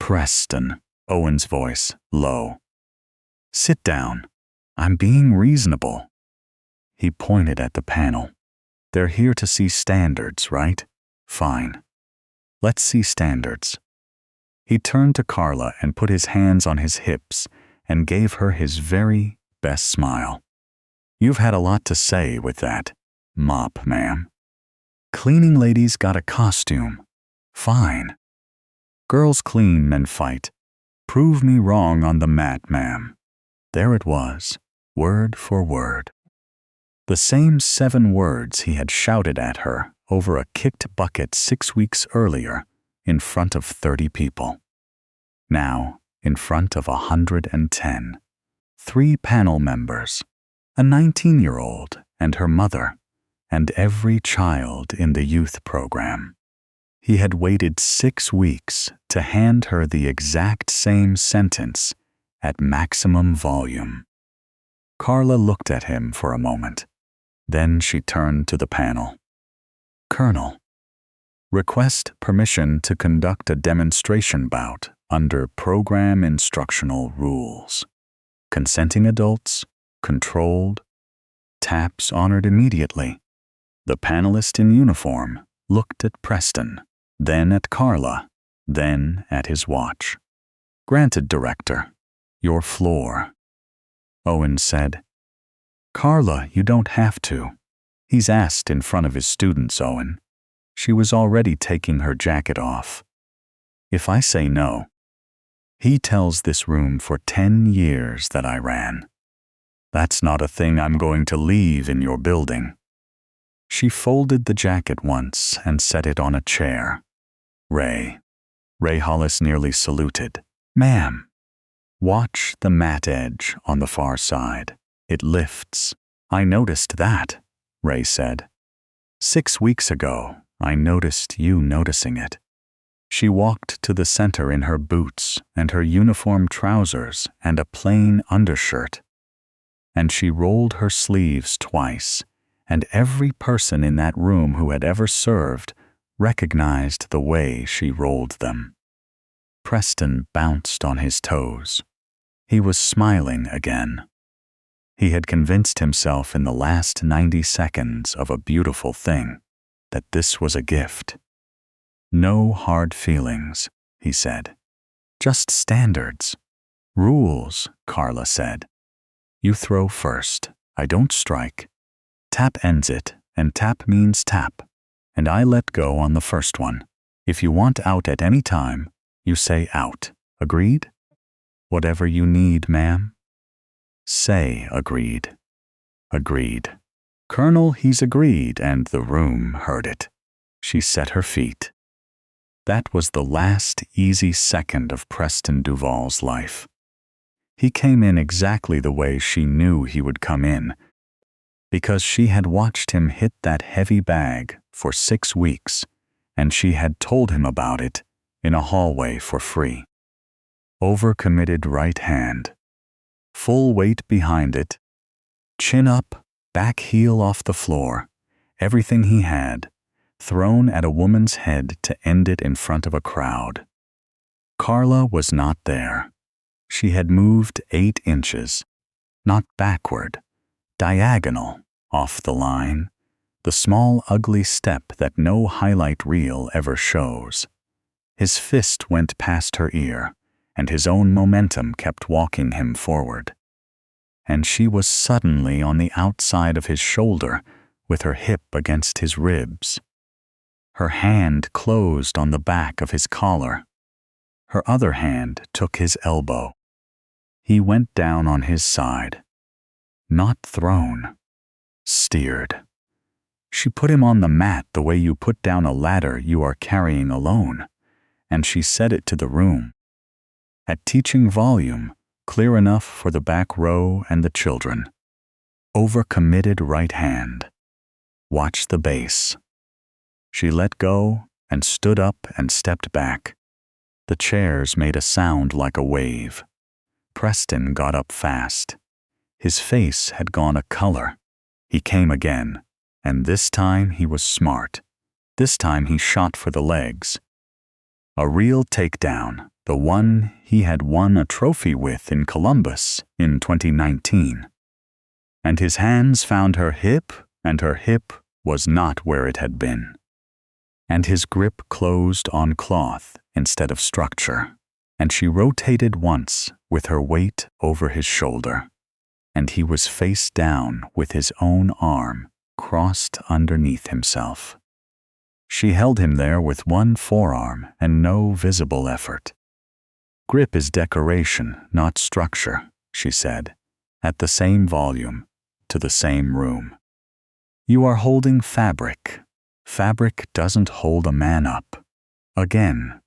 [SPEAKER 1] Preston, Owen's voice, low. Sit down. I'm being reasonable. He pointed at the panel. They're here to see standards, right? Fine. Let's see standards. He turned to Carla and put his hands on his hips and gave her his very best smile. You've had a lot to say with that, mop, ma'am. Cleaning ladies got a costume. Fine. Girls clean and fight. Prove me wrong on the mat, ma'am. There it was, word for word. The same 7 words he had shouted at her over a kicked bucket 6 weeks earlier in front of 30 people. Now, in front of 110. 3 panel members, a 19-year-old and her mother, and every child in the youth program. He had waited 6 weeks to hand her the exact same sentence at maximum volume. Carla looked at him for a moment. Then she turned to the panel. Colonel, request permission to conduct a demonstration bout under program instructional rules. Consenting adults, controlled, taps honored immediately. The panelist in uniform looked at Preston, then at Carla, then at his watch. Granted, Director. Your floor. Owen said. Carla, you don't have to. He's asked in front of his students, Owen. She was already taking her jacket off. If I say no, he tells this room for 10 years that I ran. That's not a thing I'm going to leave in your building. She folded the jacket once and set it on a chair. Ray Hollis nearly saluted. Ma'am. Watch the mat edge on the far side. It lifts. I noticed that. Ray said. 6 weeks ago, I noticed you noticing it. She walked to the center in her boots and her uniform trousers and a plain undershirt. And she rolled her sleeves twice, and every person in that room who had ever served recognized the way she rolled them. Preston bounced on his toes. He was smiling again. He had convinced himself in the last 90 seconds of a beautiful thing, that this was a gift. No hard feelings, he said. Just standards. Rules, Carla said. You throw first. I don't strike. Tap ends it, and tap means tap. And I let go on the first one. If you want out at any time, you say out. Agreed? Whatever you need, ma'am. Say agreed. Agreed. Colonel, he's agreed, and the room heard it. She set her feet. That was the last easy second of Preston Duval's life. He came in exactly the way she knew he would come in, because she had watched him hit that heavy bag for 6 weeks, and she had told him about it in a hallway for free. Overcommitted right hand, full weight behind it, chin up, back heel off the floor, everything he had, thrown at a woman's head to end it in front of a crowd. Carla was not there. She had moved 8 inches, not backward, diagonal, off the line, the small ugly step that no highlight reel ever shows. His fist went past her ear, and his own momentum kept walking him forward. And she was suddenly on the outside of his shoulder, with her hip against his ribs. Her hand closed on the back of his collar. Her other hand took his elbow. He went down on his side. Not thrown. Steered. She put him on the mat the way you put down a ladder you are carrying alone, and she said it to the room. At teaching volume, clear enough for the back row and the children. Overcommitted right hand. Watch the base. She let go and stood up and stepped back. The chairs made a sound like a wave. Preston got up fast. His face had gone a color. He came again, and this time he was smart. This time he shot for the legs. A real takedown, the one he had won a trophy with in Columbus in 2019. And his hands found her hip, and her hip was not where it had been. And his grip closed on cloth instead of structure, and she rotated once with her weight over his shoulder, and he was face down with his own arm crossed underneath himself. She held him there with one forearm and no visible effort. Grip is decoration, not structure, she said, at the same volume, to the same room. You are holding fabric. Fabric doesn't hold a man up. Again,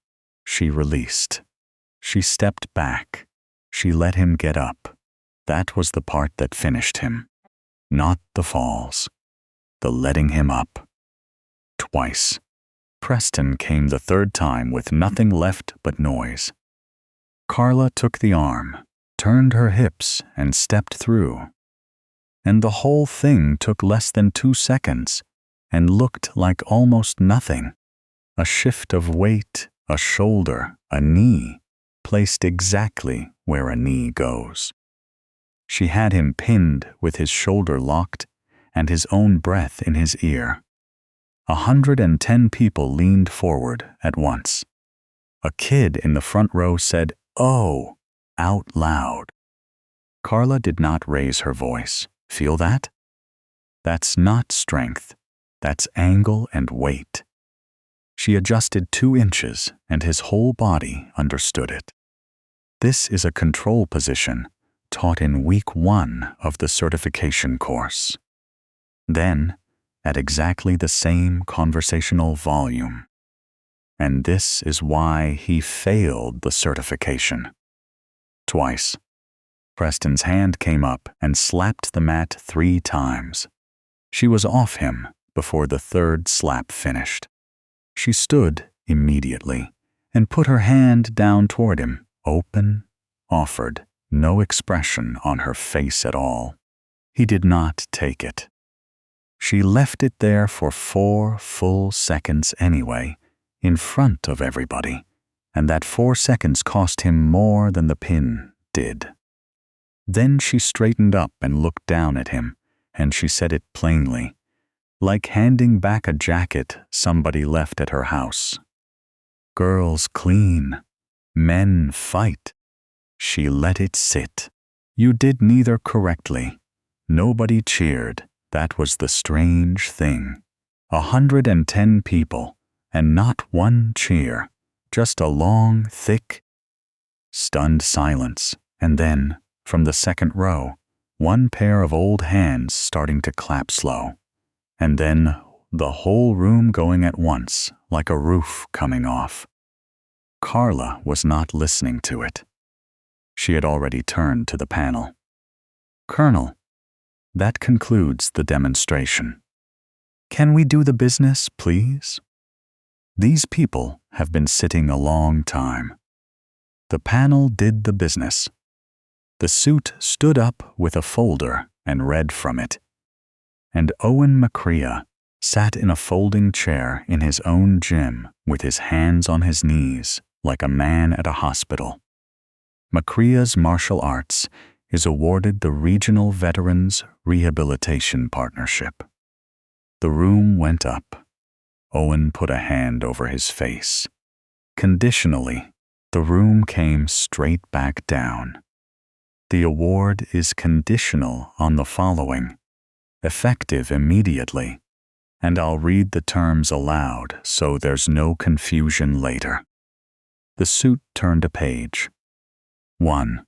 [SPEAKER 1] she released. She stepped back. She let him get up. That was the part that finished him. Not the falls. The letting him up. Twice. Preston came the third time with nothing left but noise. Carla took the arm, turned her hips, and stepped through. And the whole thing took less than 2 seconds and looked like almost nothing. A shift of weight, a shoulder, a knee, placed exactly where a knee goes. She had him pinned with his shoulder locked and his own breath in his ear. 110 people leaned forward at once. A kid in the front row said, "Oh," out loud. Carla did not raise her voice. Feel that? That's not strength. That's angle and weight. She adjusted 2 inches, and his whole body understood it. This is a control position taught in week 1 of the certification course. Then, at exactly the same conversational volume. And this is why he failed the certification. Twice. Preston's hand came up and slapped the mat 3 times. She was off him before the third slap finished. She stood immediately and put her hand down toward him, open, offered, no expression on her face at all. He did not take it. She left it there for 4 full seconds anyway, in front of everybody, and that 4 seconds cost him more than the pin did. Then she straightened up and looked down at him, and she said it plainly, like handing back a jacket somebody left at her house. Girls clean, men fight. She let it sit. You did neither correctly. Nobody cheered. That was the strange thing. 110 people, and not one cheer. Just a long, thick, stunned silence, and then, from the second row, one pair of old hands starting to clap slow, and then the whole room going at once, like a roof coming off. Carla was not listening to it. She had already turned to the panel. "Colonel, that concludes the demonstration. Can we do the business, please? These people have been sitting a long time." The panel did the business. The suit stood up with a folder and read from it. And Owen McCrea sat in a folding chair in his own gym with his hands on his knees like a man at a hospital. McCrea's martial arts is awarded the Regional Veterans Rehabilitation Partnership. The room went up. Owen put a hand over his face. Conditionally, the room came straight back down. The award is conditional on the following, effective immediately, and I'll read the terms aloud so there's no confusion later. The suit turned a page. 1.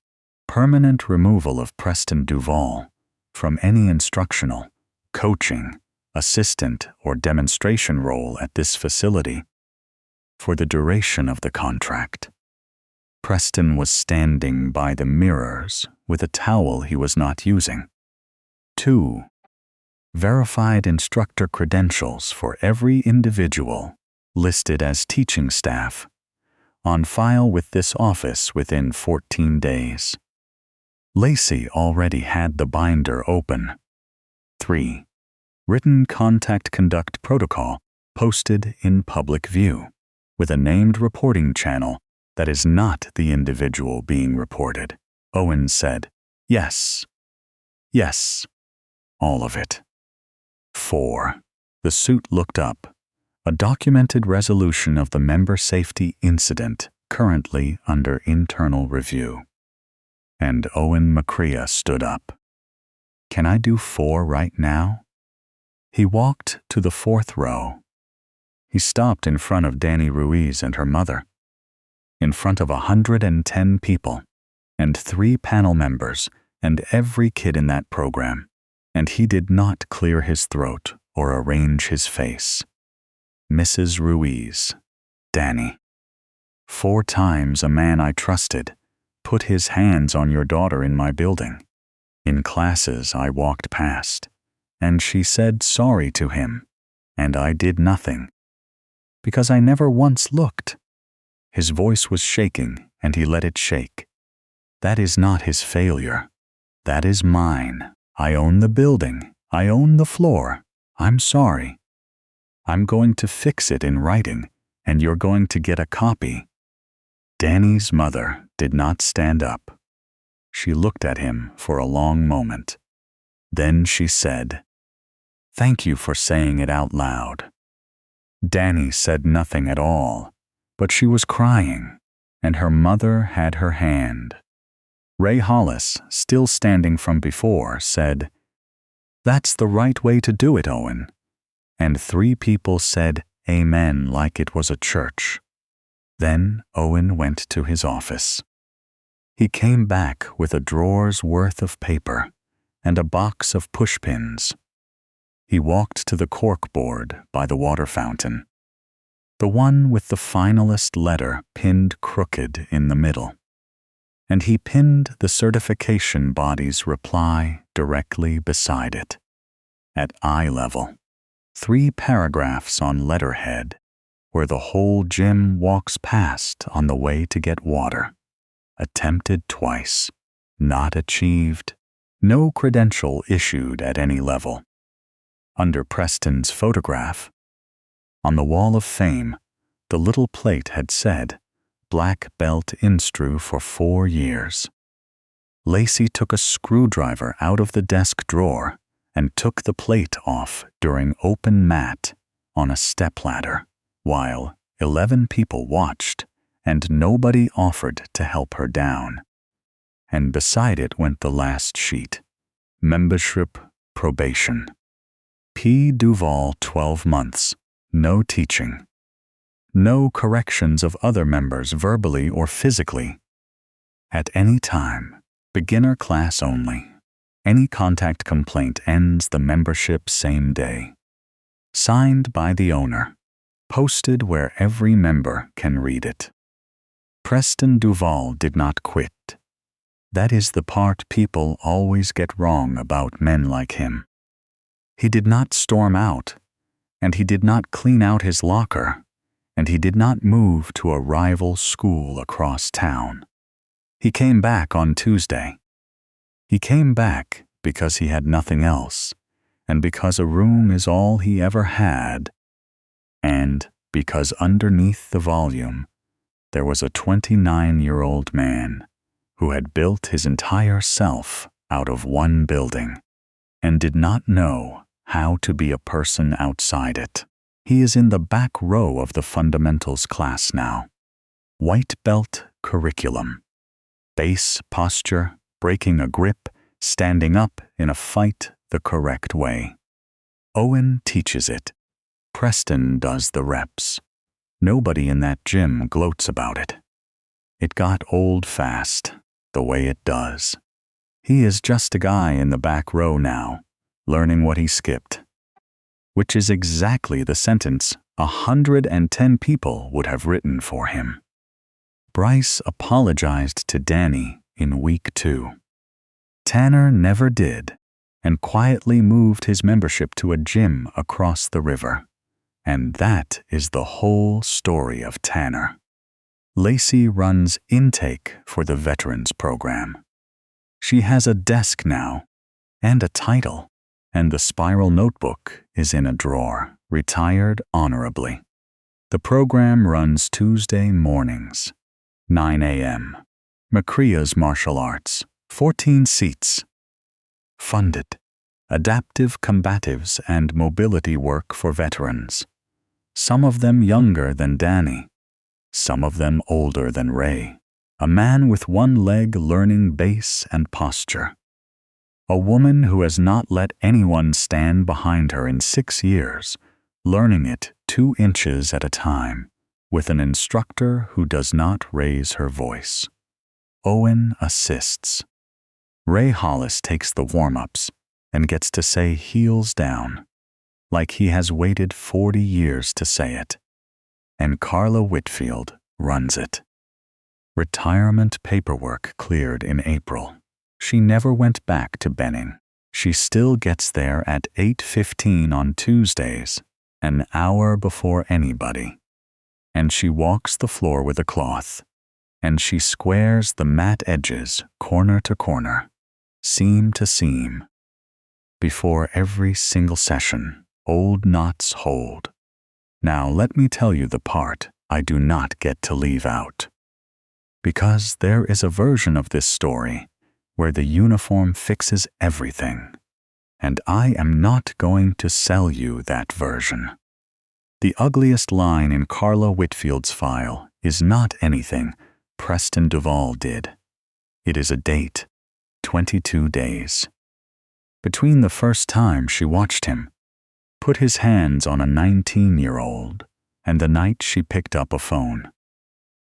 [SPEAKER 1] Permanent removal of Preston Duval from any instructional, coaching, assistant, or demonstration role at this facility for the duration of the contract. Preston was standing by the mirrors with a towel he was not using. 2. Verified instructor credentials for every individual listed as teaching staff on file with this office within 14 days. Lacey already had the binder open. 3. Written contact conduct protocol posted in public view with a named reporting channel that is not the individual being reported. Owen said, "Yes. Yes. All of it." 4. The suit looked up. A documented resolution of the member safety incident currently under internal review. And Owen McCrea stood up. "Can I do 4 right now?" He walked to the 4th row. He stopped in front of Danny Ruiz and her mother, in front of 110 people, and 3 panel members, and every kid in that program, and he did not clear his throat or arrange his face. "Mrs. Ruiz, Danny, 4 times a man I trusted put his hands on your daughter in my building. In classes I walked past, and she said sorry to him, and I did nothing, because I never once looked." His voice was shaking, and he let it shake. "That is not his failure. That is mine. I own the building. I own the floor. I'm sorry. I'm going to fix it in writing, and you're going to get a copy." Danny's mother did not stand up. She looked at him for a long moment. Then she said, "Thank you for saying it out loud." Danny said nothing at all, but she was crying, and her mother had her hand. Ray Hollis, still standing from before, said, "That's the right way to do it, Owen." And 3 people said amen like it was a church. Then Owen went to his office. He came back with a drawer's worth of paper and a box of pushpins. He walked to the cork board by the water fountain, the one with the finalist letter pinned crooked in the middle, and he pinned the certification body's reply directly beside it. at eye level, 3 paragraphs on letterhead, where the whole gym walks past on the way to get water. Attempted twice, not achieved, no credential issued at any level. Under Preston's photograph, on the wall of fame, the little plate had said, "Black belt instru for 4 years." Lacey took a screwdriver out of the desk drawer and took the plate off during open mat on a stepladder, while 11 people watched and nobody offered to help her down. And beside it went the last sheet, membership probation. P. Duval 12 months, no teaching. No corrections of other members verbally or physically. At any time, beginner class only. Any contact complaint ends the membership same day. Signed by the owner. Posted where every member can read it. Preston Duval did not quit. That is the part people always get wrong about men like him. He did not storm out, and he did not clean out his locker, and he did not move to a rival school across town. He came back on Tuesday. He came back because he had nothing else, and because a room is all he ever had, and because underneath the volume there was a 29-year-old man who had built his entire self out of one building and did not know how to be a person outside it. He is in the back row of the fundamentals class now. White belt curriculum. Base posture, breaking a grip, standing up in a fight the correct way. Owen teaches it. Preston does the reps. Nobody in that gym gloats about it. It got old fast, the way it does. He is just a guy in the back row now, learning what he skipped. Which is exactly the sentence 110 people would have written for him. Bryce apologized to Danny in week 2. Tanner never did, and quietly moved his membership to a gym across the river. And that is the whole story of Tanner. Lacey runs intake for the veterans program. She has a desk now, and a title, and the spiral notebook is in a drawer, retired honorably. The program runs Tuesday mornings, 9 a.m. McCrea's Martial Arts, 14 seats. Funded. Adaptive combatives and mobility work for veterans. Some of them younger than Danny. Some of them older than Ray. A man with one leg learning base and posture. A woman who has not let anyone stand behind her in 6 years, learning it 2 inches at a time, with an instructor who does not raise her voice. Owen assists. Ray Hollis takes the warm-ups and gets to say heels down, like he has waited 40 years to say it. And Carla Whitfield runs it. Retirement paperwork cleared in April. She never went back to Benning. She still gets there at 8:15 on Tuesdays, an hour before anybody. And she walks the floor with a cloth, and she squares the mat edges corner to corner, seam to seam. Before every single session, old knots hold. Now let me tell you the part I do not get to leave out. Because there is a version of this story where the uniform fixes everything, and I am not going to sell you that version. The ugliest line in Carla Whitfield's file is not anything Preston Duval did. It is a date, 22 days. Between the first time she watched him, put his hands on a 19-year-old, and the night she picked up a phone.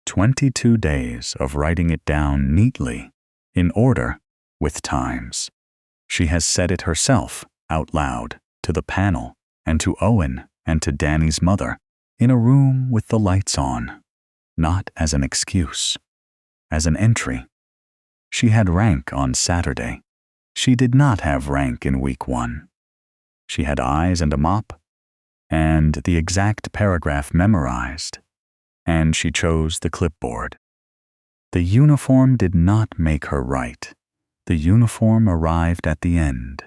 [SPEAKER 1] 22 days of writing it down neatly, in order, with times. She has said it herself, out loud, to the panel, and to Owen, and to Danny's mother, in a room with the lights on, not as an excuse, as an entry. She had rank on Saturday. She did not have rank in week 1. She had eyes and a mop, and the exact paragraph memorized, and she chose the clipboard. The uniform did not make her right. The uniform arrived at the end.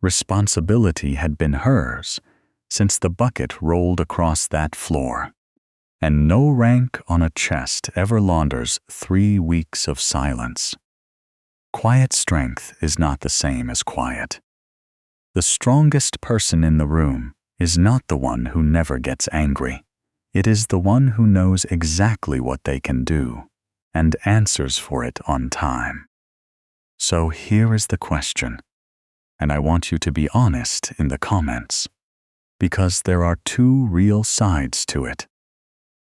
[SPEAKER 1] Responsibility had been hers since the bucket rolled across that floor. And no rank on a chest ever launders 3 weeks of silence. Quiet strength is not the same as quiet. The strongest person in the room is not the one who never gets angry. It is the one who knows exactly what they can do and answers for it on time. So here is the question, and I want you to be honest in the comments, because there are 2 real sides to it.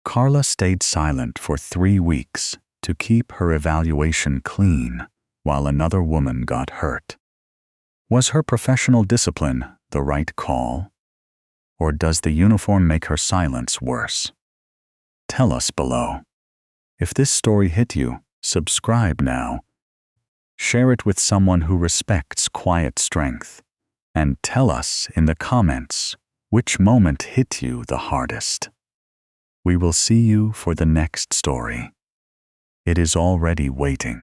[SPEAKER 1] Carla stayed silent for 3 weeks to keep her evaluation clean while another woman got hurt. Was her professional discipline the right call? Or does the uniform make her silence worse? Tell us below. If this story hit you, subscribe now. Share it with someone who respects quiet strength. And tell us in the comments which moment hit you the hardest. We will see you for the next story. It is already waiting.